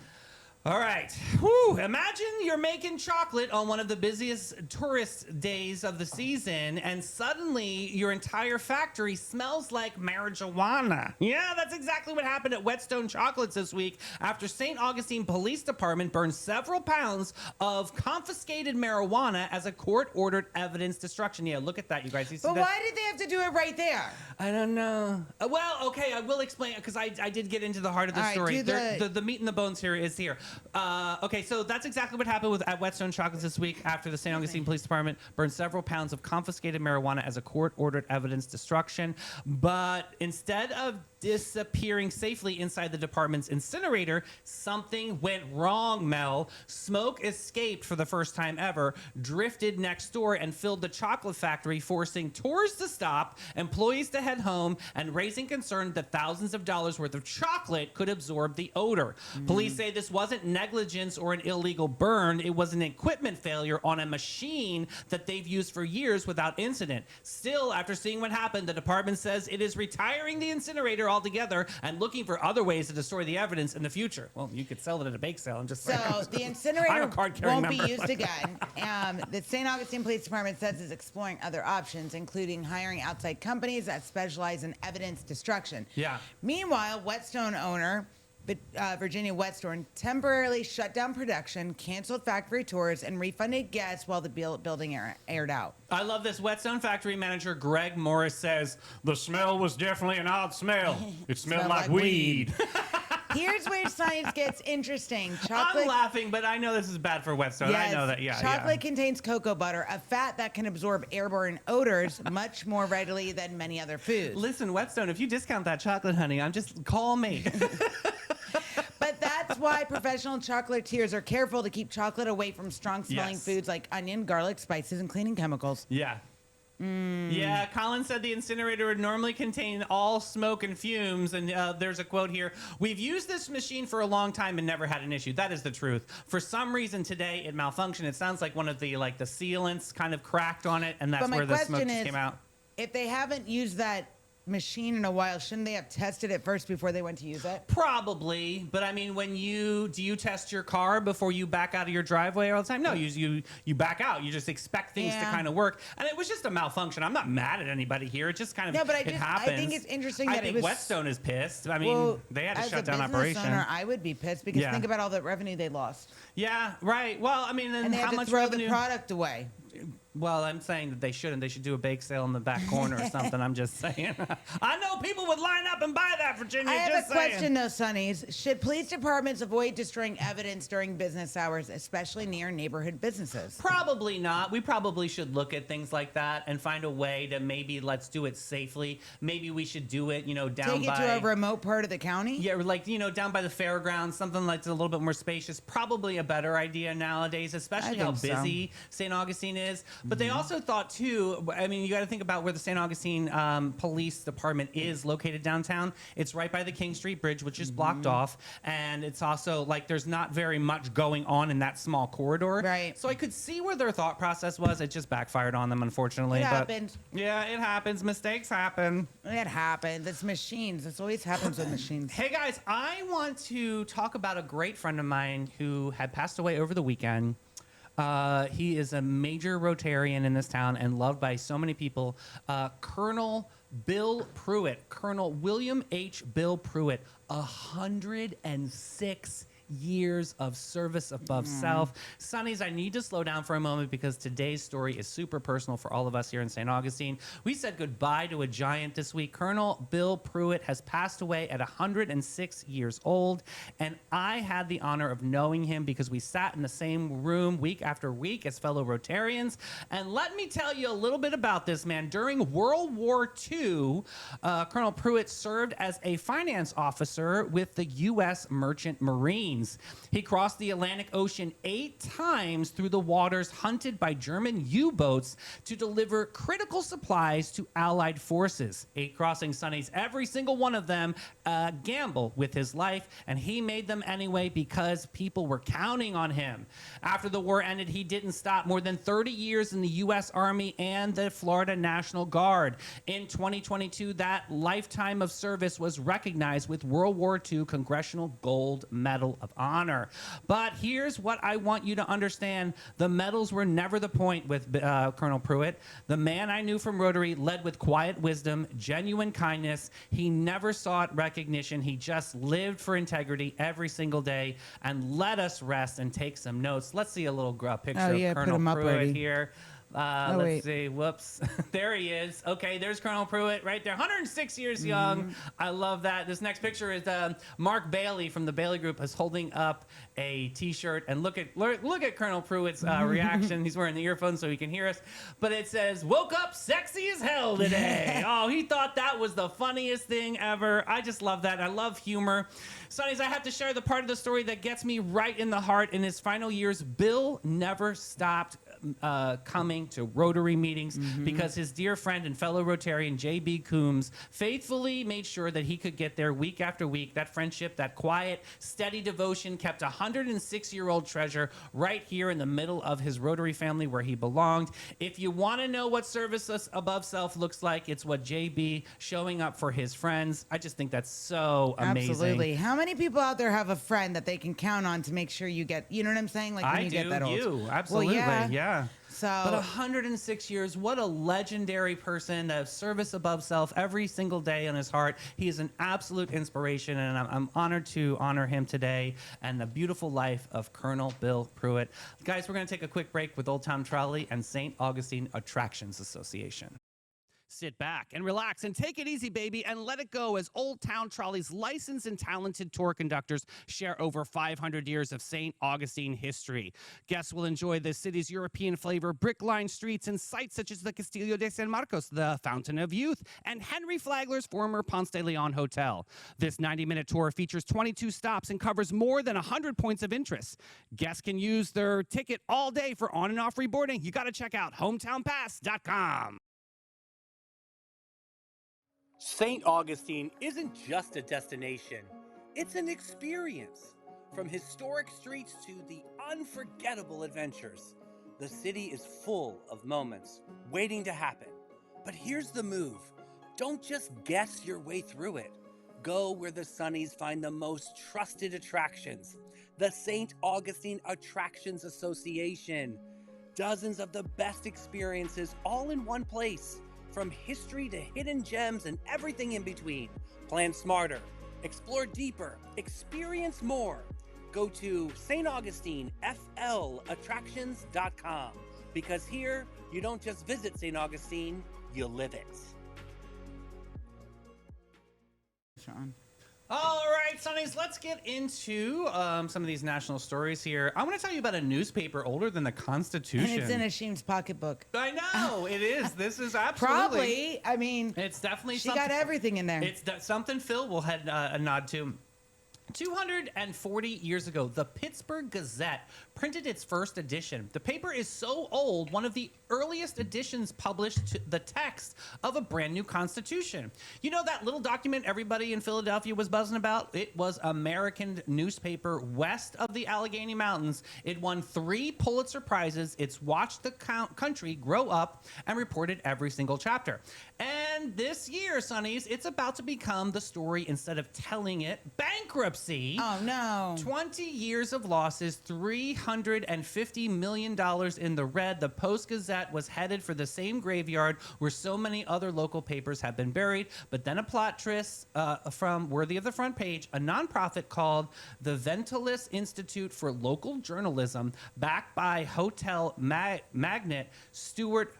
All right. Whew. Imagine you're making chocolate on one of the busiest tourist days of the season, and suddenly your entire factory smells like marijuana. Yeah, that's exactly what happened at Whetstone Chocolates this week after St. Augustine Police Department burned several pounds of confiscated marijuana as a court-ordered evidence destruction. Yeah, look at that, you guys. You see But that? why did they have to do it right there? I don't know. Well, okay, I will explain because I did get into the heart of the All right, story. do The meat and the bones here is here. Okay, so that's exactly what happened at Whetstone Chocolates this week after the St. Augustine Police Department burned several pounds of confiscated marijuana as a court-ordered evidence destruction. But instead of disappearing safely inside the department's incinerator, something went wrong, Mel. Smoke escaped for the first time ever, drifted next door, and filled the chocolate factory, forcing tours to stop, employees to head home, and raising concern that thousands of dollars worth of chocolate could absorb the odor. Police say this wasn't negligence or an illegal burn. It was an equipment failure on a machine that they've used for years without incident. Still, after seeing what happened, the department says it is retiring the incinerator altogether and looking for other ways to destroy the evidence in the future. Well, you could sell it at a bake sale. I'm just saying. So the I'm incinerator a card-carrying won't member. be used again. The St. Augustine Police Department says it's exploring other options, including hiring outside companies that specialize in evidence destruction. Yeah. Meanwhile, Whetstone owner Virginia Whetstone temporarily shut down production, canceled factory tours, and refunded guests while the building aired out. I love this. Whetstone factory manager Greg Morris says, the smell was definitely an odd smell. It smelled like weed. Here's where science gets interesting. I'm laughing, but I know this is bad for Whetstone. Yes, I know that, yeah. chocolate contains cocoa butter, a fat that can absorb airborne odors much more readily than many other foods. Listen, Whetstone, if you discount that chocolate, honey, call me. But that's why professional chocolatiers are careful to keep chocolate away from strong-smelling Yes. foods like onion, garlic, spices, and cleaning chemicals. Yeah. Yeah, Colin said the incinerator would normally contain all smoke and fumes. And there's a quote here. We've used this machine for a long time and never had an issue. That is the truth. For some reason today it malfunctioned. It sounds like one of the sealants kind of cracked on it, and that's where the smoke just came out. If they haven't used that machine in a while, shouldn't they have tested it first before they went to use it? Probably, but I mean, do you test your car before you back out of your driveway all the time? No, you back out. You just expect things to kind of work, and it was just a malfunction. I'm not mad at anybody here. It just kind of it happens. I think it's interesting I think Whetstone is pissed. I mean, they had to shut down operation. As a business owner, I would be pissed because think about all the revenue they lost. Yeah, right. Well, I mean, and they how have much to throw revenue? The product away. Well, I'm saying that they shouldn't. They should do a bake sale in the back corner or something. I'm just saying. I know people would line up and buy that, Virginia. I have a question, though, Sonnies. Should police departments avoid destroying evidence during business hours, especially near neighborhood businesses? Probably not. We probably should look at things like that and find a way to maybe let's do it safely. Maybe we should do it, down Take it to a remote part of the county? Yeah, like, down by the fairgrounds, something that's a little bit more spacious. Probably a better idea nowadays, especially how busy St. Augustine is. But they also thought, too, I mean, you got to think about where the St. Augustine Police Department is located downtown. It's right by the King Street Bridge, which is blocked off. And it's also, there's not very much going on in that small corridor. Right. So I could see where their thought process was. It just backfired on them, unfortunately. It happens. Yeah, it happens. Mistakes happen. It happens. It's machines. This always happens with machines. Hey, guys, I want to talk about a great friend of mine who had passed away over the weekend. He is a major Rotarian in this town and loved by so many people. Colonel Bill Pruitt, Colonel William H. Bill Pruitt, 106 years of service above self. Sonnies, I need to slow down for a moment because today's story is super personal for all of us here in St. Augustine. We said goodbye to a giant this week. Colonel Bill Pruitt has passed away at 106 years old, and I had the honor of knowing him because we sat in the same room week after week as fellow Rotarians. And let me tell you a little bit about this man. During World War II, Colonel Pruitt served as a finance officer with the U.S. Merchant Marines. He crossed the Atlantic Ocean 8 times through the waters hunted by German U-boats to deliver critical supplies to Allied forces. 8 crossings, Sonnies, every single one of them gamble with his life, and he made them anyway because people were counting on him. After the war ended, he didn't stop. More than 30 years in the U.S. Army and the Florida National Guard. In 2022, that lifetime of service was recognized with World War II Congressional Gold Medal of Honor. But here's what I want you to understand. The medals were never the point with Colonel Pruitt. The man I knew from Rotary led with quiet wisdom, genuine kindness. He never sought recognition. He just lived for integrity every single day and let us rest and take some notes. Let's see a little picture of Colonel Pruitt here. Let's see. Whoops. There he is. Okay, there's Colonel Pruitt right there. 106 years young. I love that. This next picture is Mark Bailey from the Bailey Group is holding up a T-shirt. And look at Colonel Pruitt's reaction. He's wearing the earphones so he can hear us. But it says, "Woke up sexy as hell today." Oh, he thought that was the funniest thing ever. I just love that. I love humor. Sonnies, I have to share the part of the story that gets me right in the heart. In his final years, Bill never stopped coming to Rotary meetings because his dear friend and fellow Rotarian J.B. Coombs faithfully made sure that he could get there week after week. That friendship, that quiet, steady devotion kept a 106-year-old treasure right here in the middle of his Rotary family where he belonged. If you want to know what service above self looks like, it's what J.B. showing up for his friends. I just think that's so amazing. Absolutely. How many people out there have a friend that they can count on to make sure you get, you know what I'm saying? Like when you get that old. You, absolutely, well, yeah. So, but 106 years, what a legendary person, that service above self every single day in his heart. He is an absolute inspiration, and I'm honored to honor him today and the beautiful life of Colonel Bill Pruitt. Guys, we're going to take a quick break with Old Town Trolley and St. Augustine Attractions Association. Sit back and relax and take it easy, baby, and let it go as Old Town Trolley's licensed and talented tour conductors share over 500 years of St. Augustine history. Guests will enjoy the city's European flavor, brick-lined streets, and sites such as the Castillo de San Marcos, the Fountain of Youth, and Henry Flagler's former Ponce de Leon Hotel. This 90-minute tour features 22 stops and covers more than 100 points of interest. Guests can use their ticket all day for on and off reboarding. You got to check out hometownpass.com. St. Augustine isn't just a destination, it's an experience. From historic streets to the unforgettable adventures, the city is full of moments waiting to happen. But here's the move. Don't just guess your way through it. Go where the Sunnies find the most trusted attractions. The St. Augustine Attractions Association. Dozens of the best experiences all in one place. From history to hidden gems and everything in between. Plan smarter, explore deeper, experience more. Go to StAugustineFLAttractions.com, because here you don't just visit St. Augustine, you live it. Sean. All right, Sonnies, let's get into some of these national stories here. I want to tell you about a newspaper older than the Constitution. And it's in Ashim's pocketbook. I know, it is. This is absolutely. Probably. I mean, It's definitely she something. got everything in there. It's something Phil will head a nod to. 240 years ago, the Pittsburgh Gazette printed its first edition. The paper is so old, one of the earliest editions published the text of a brand new constitution. You know that little document everybody in Philadelphia was buzzing about? It was American newspaper west of the Allegheny Mountains. It won 3 Pulitzer Prizes. It's watched the country grow up and reported every single chapter. And this year, Sonnies, it's about to become the story instead of telling it. Bankruptcy. Oh, no. 20 years of losses, $350 million in the red. The Post-Gazette was headed for the same graveyard where so many other local papers have been buried. But then a plot twist from worthy of the front page, a nonprofit called the Ventilis Institute for Local Journalism, backed by hotel magnate Stuart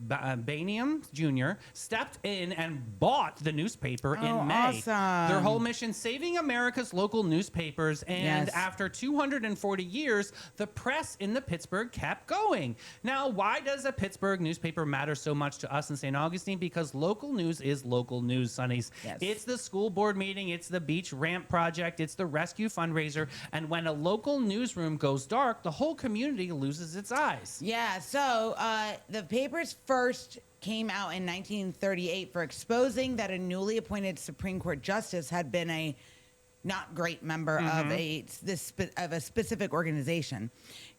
Baniam Jr. stepped in and bought the newspaper in May. Awesome. Their whole mission, saving America's local newspapers. And Yes. after 240 years, the press in the Pittsburgh kept going. Now, why does a Pittsburgh newspaper matter so much to us in St. Augustine? Because local news is local news, Sonnies. Yes. It's the school board meeting. It's the beach ramp project. It's the rescue fundraiser. And when a local newsroom goes dark, the whole community loses its eyes. Yeah, so the papers first came out in 1938 for exposing that a newly appointed Supreme Court justice had been a not great member of a specific organization.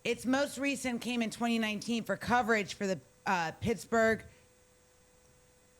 Its most recent came in 2019 for coverage for the Pittsburgh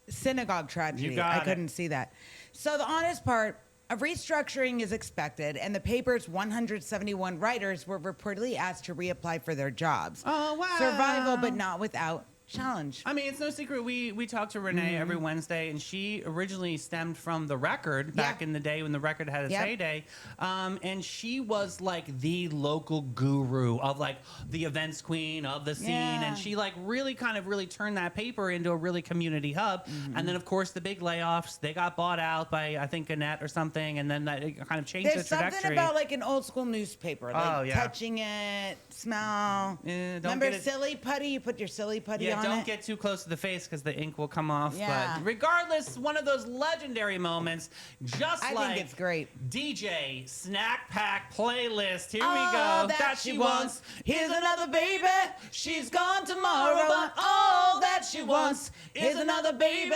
synagogue tragedy. You got I it. couldn't see that. So the honest part, a restructuring is expected, and the paper's 171 writers were reportedly asked to reapply for their jobs. Oh, wow. Survival, but not without challenge. I mean, it's no secret. We talk to Renee every Wednesday, and she originally stemmed from the Record back in the day when the Record had its heyday. And she was like the local guru of like the events queen of the scene. Yeah. And she like really turned that paper into a really community hub. And then, of course, the big layoffs, they got bought out by, I think, Gannett or something. And then that it kind of changed There's the trajectory. something about like an old school newspaper, like Oh, yeah. touching it, smell. Don't Remember get it- silly putty? You put your silly putty on don't it. get too close to the face because the ink will come off. Yeah. But regardless, one of those legendary moments, just I like think it's great. DJ Snack Pack playlist. Here we All go. that she wants. Here's another baby. She's gone tomorrow, but all that she wants is another baby.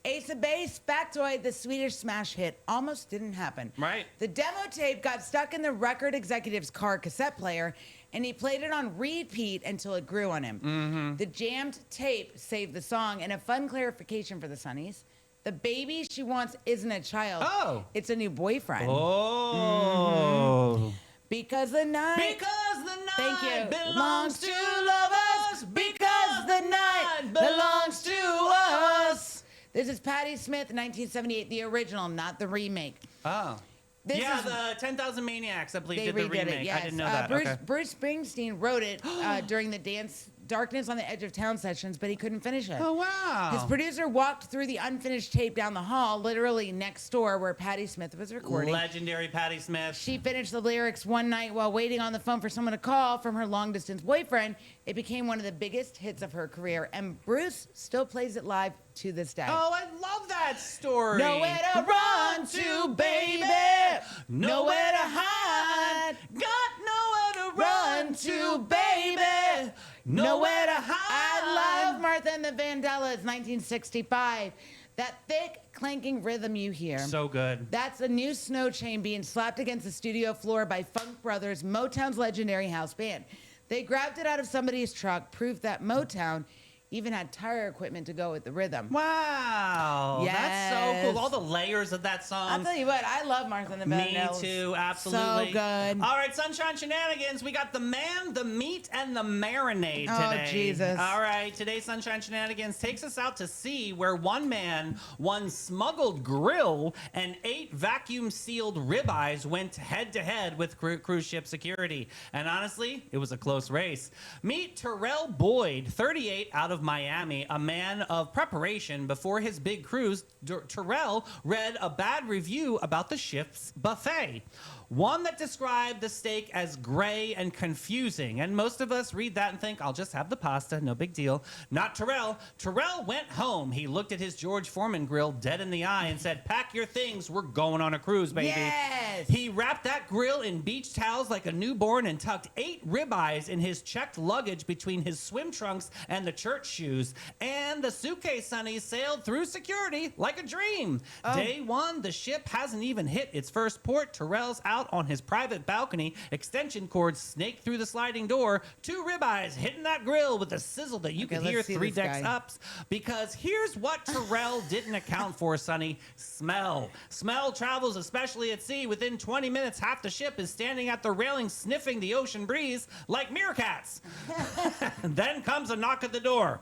Ace of Base, Factoid, the Swedish smash hit almost didn't happen. Right. The demo tape got stuck in the record executive's car cassette player, and he played it on repeat until it grew on him. The jammed tape saved the song, and a fun clarification for the Sonnies. The baby she wants isn't a child. Oh. It's a new boyfriend. Oh. Because the night... Because the night Thank you. belongs to lovers. Because the night belongs to us. This is Patti Smith, 1978, the original, not the remake. Oh. This yeah, is- the 10,000 Maniacs, I believe, They did the redid remake. it, yes. I didn't know that. Bruce, Okay. Bruce Springsteen wrote it during the Darkness on the Edge of Town sessions, but he couldn't finish it. Oh, wow. His producer walked through the unfinished tape down the hall, literally next door where Patti Smith was recording. Legendary Patti Smith. She finished the lyrics one night while waiting on the phone for someone to call from her long-distance boyfriend. It became one of the biggest hits of her career, and Bruce still plays it live to this day. Oh, I love that story. Nowhere to run to, baby. Nowhere to hide. Got nowhere to Run to, baby. Nowhere to hide. I love Martha and the Vandellas, 1965. That thick, clanking rhythm you hear. So good. That's a new snow chain being slapped against the studio floor by Funk Brothers, Motown's legendary house band. They grabbed it out of somebody's truck, proof that Motown even had tire equipment to go with the rhythm. Wow. That's so Yes. cool. All the layers of that song. I'll tell you what, I love Martha and the Me Vandellas. too, absolutely. So good. All right, Sunshine Shenanigans. We got the man, the meat, and the marinade Oh, today. Jesus. All right, today's Sunshine Shenanigans takes us out to sea where one man, one smuggled grill, and 8 vacuum-sealed ribeyes went head-to-head with cruise ship security. And honestly, it was a close race. Meet Terrell Boyd, 38, out of Miami, a man of preparation before his big cruise. Terrell read a bad review about the ship's buffet. One that described the steak as gray and confusing. And most of us read that and think, I'll just have the pasta, no big deal. Not Terrell. Terrell went home. He looked at his George Foreman grill dead in the eye and said, pack your things, we're going on a cruise, baby. Yes. He wrapped that grill in beach towels like a newborn and tucked 8 ribeyes in his checked luggage between his swim trunks and the church shoes. And the suitcase, Sonny, sailed through security like a dream. Day 1, the ship hasn't even hit its first port. Terrell's out on his private balcony, extension cords snaked through the sliding door, 2 ribeyes hitting that grill with a sizzle that you could hear let's see 3 this decks guy. ups. Because here's what Terrell didn't account for, Sonny. Smell. Smell travels, especially at sea. Within 20 minutes, half the ship is standing at the railing sniffing the ocean breeze like meerkats. Then comes a knock at the door.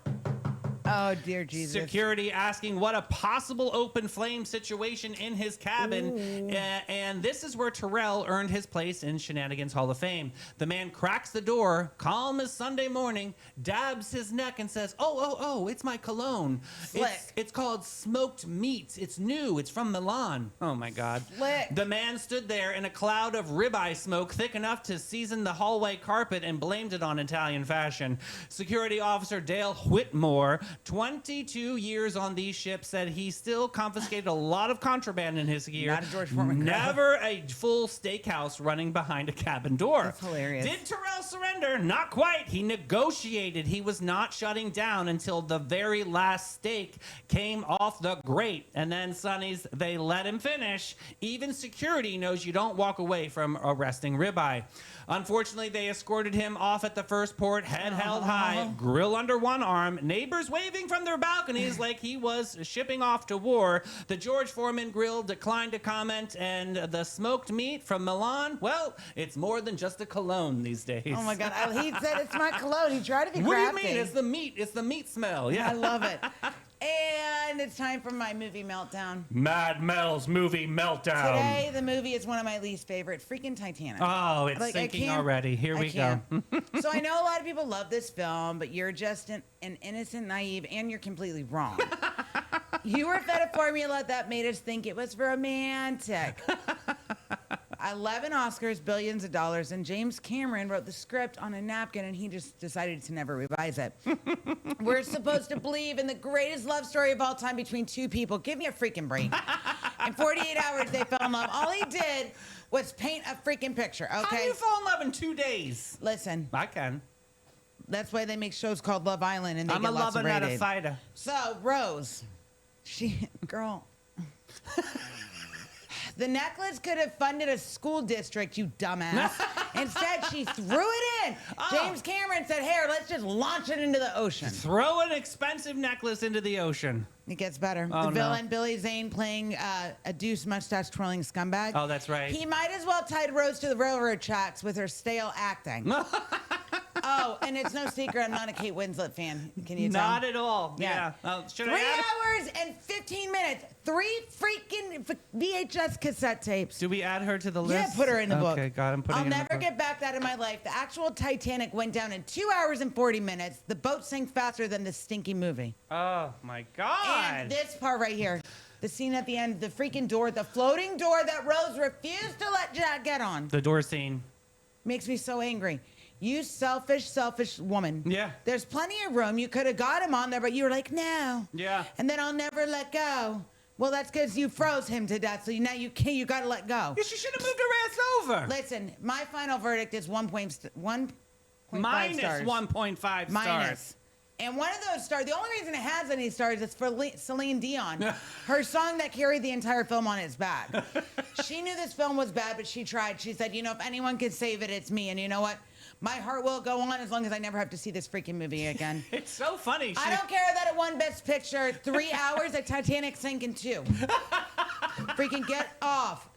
Oh, dear Jesus. Security asking what a possible open flame situation in his cabin. And this is where Terrell earned his place in Shenanigans Hall of Fame. The man cracks the door, calm as Sunday morning, dabs his neck and says, oh, it's my cologne. Slick. It's called smoked meats. It's new. It's from Milan. Oh, my God. Slick. The man stood there in a cloud of ribeye smoke thick enough to season the hallway carpet and blamed it on Italian fashion. Security officer Dale Whitmore, 22 years on these ships, said he still confiscated a lot of contraband in his gear. Not a George Foreman grill. Never a full steakhouse running behind a cabin door. That's hilarious. Did Terrell surrender? Not quite. He negotiated. He was not shutting down until the very last steak came off the grate. And then, Sonnies, they let him finish. Even security knows you don't walk away from a resting ribeye. Unfortunately, they escorted him off at the first port, head held high, grill under one arm, neighbors waving from their balconies like he was shipping off to war. The George Foreman grill declined to comment, and the smoked meat from Milan, well, it's more than just a cologne these days. Oh, my God. He said it's not cologne. He tried to be What do you crafty. mean? It's the meat. It's the meat smell. Yeah. I love it. And it's time for my movie meltdown. Mad Mel's movie meltdown. Today, the movie is one of my least favorite, freaking Titanic. Oh, it's Like, I sinking can't- already. Here I we go. can't. So I know a lot of people love this film, but you're just an innocent, naive, and you're completely wrong. You were fed a formula that made us think it was romantic. 11 Oscars, billions of dollars, and James Cameron wrote the script on a napkin, and he just decided to never revise it. We're supposed to believe in the greatest love story of all time between 2 people. Give me a freaking break. In 48 hours, they fell in love. All he did was paint a freaking picture, okay? How do you fall in love in 2 days? Listen, I can. that's why they make shows called Love Island, and they I'm get a lots lover, of not a rated. fighter. So, Rose, girl. The necklace could have funded a school district, you dumbass. Instead, she threw it in. James Cameron said, here, let's just launch it into the ocean. Throw an expensive necklace into the ocean. It gets better. Oh, The no. villain, Billy Zane, playing a deuce mustache twirling scumbag. Oh, that's right. He might as well tied Rose to the railroad tracks with her stale acting. Oh, and it's no secret, I'm not a Kate Winslet fan. Can you tell? Not at all. Yeah. Should 3 I add? hours and 15 minutes. 3 freaking VHS cassette tapes. Do we add her to the list? Yeah, put her in the book. Okay, God, I'm putting I'll her in the never book. get back that in my life. The actual Titanic went down in 2 hours and 40 minutes. The boat sank faster than the stinky movie. Oh, my God. And this part right here, the scene at the end, the freaking door, the floating door that Rose refused to let Jack get on, The door scene. makes me so angry. You selfish, selfish woman. Yeah. There's plenty of room. You could have got him on there, but you were like, no. Yeah. And then I'll never let go. Well, that's because you froze him to death, so now you can't. You got to let go. Yeah, she should have moved her ass over. Listen, my final verdict is 1.5 Minus stars. 1.5 stars. Minus. And one of those stars, the only reason it has any stars is for Celine Dion. Her song that carried the entire film on It's Bad. She knew this film was bad, but she tried. She said, if anyone could save it, it's me. And you know what? My heart will go on as long as I never have to see this freaking movie again. It's so funny. I don't care that it won Best Picture. 3 hours, the Titanic sank in 2. Freaking get off.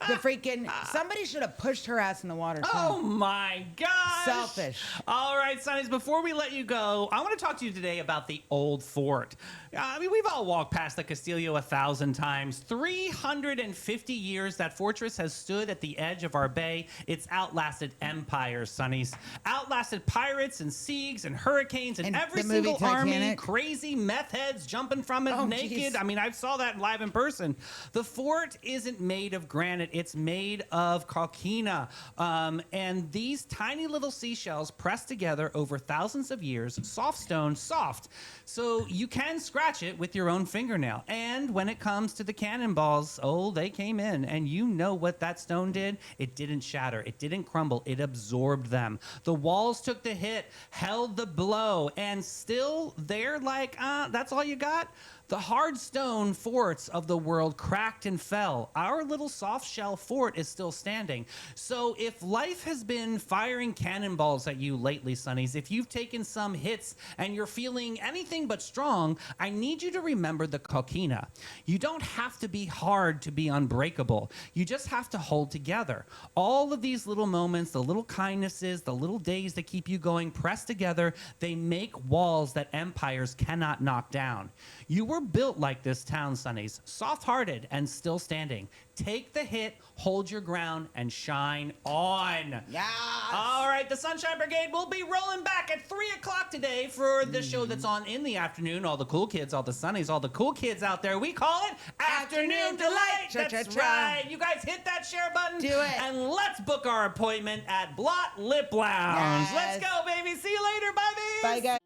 Somebody should have pushed her ass in the water. Oh my gosh. Selfish. All right, Sonnies, before we let you go, I want to talk to you today about the old fort. We've all walked past the Castillo 1,000 times. 350 years that fortress has stood at the edge of our bay. It's outlasted empires, Sonnies. Outlasted pirates and sieges and hurricanes and every the movie single army. Titanic. Crazy meth heads jumping from it naked. Geez. I saw that live in person. The fort isn't made of granite. It's made of coquina. And these tiny little seashells pressed together over thousands of years, soft stone, soft. So you can scratch it with your own fingernail. And when it comes to the cannonballs, they came in. And you know what that stone did? It didn't shatter. It didn't crumble. It absorbed them. The walls took the hit, held the blow, and still they're like, that's all you got? The hard stone forts of the world cracked and fell. Our little soft shell fort is still standing. So if life has been firing cannonballs at you lately, Sonnies, if you've taken some hits and you're feeling anything but strong, I need you to remember the coquina. You don't have to be hard to be unbreakable. You just have to hold together. All of these little moments, the little kindnesses, the little days that keep you going, pressed together, they make walls that empires cannot knock down. You were built like this town, Sonnies, soft-hearted and still standing. Take the hit, hold your ground, and shine on. Yes. All right, the Sunshine Brigade will be rolling back at 3 o'clock today for the show that's on in the afternoon. All the cool kids, all the Sonnies, all the cool kids out there, we call it Afternoon Delight. That's right. You guys hit that share button. Do it. And let's book our appointment at Blot Lip Lounge. Yes. Let's go, baby. See you later. Bye, babies. Bye, guys.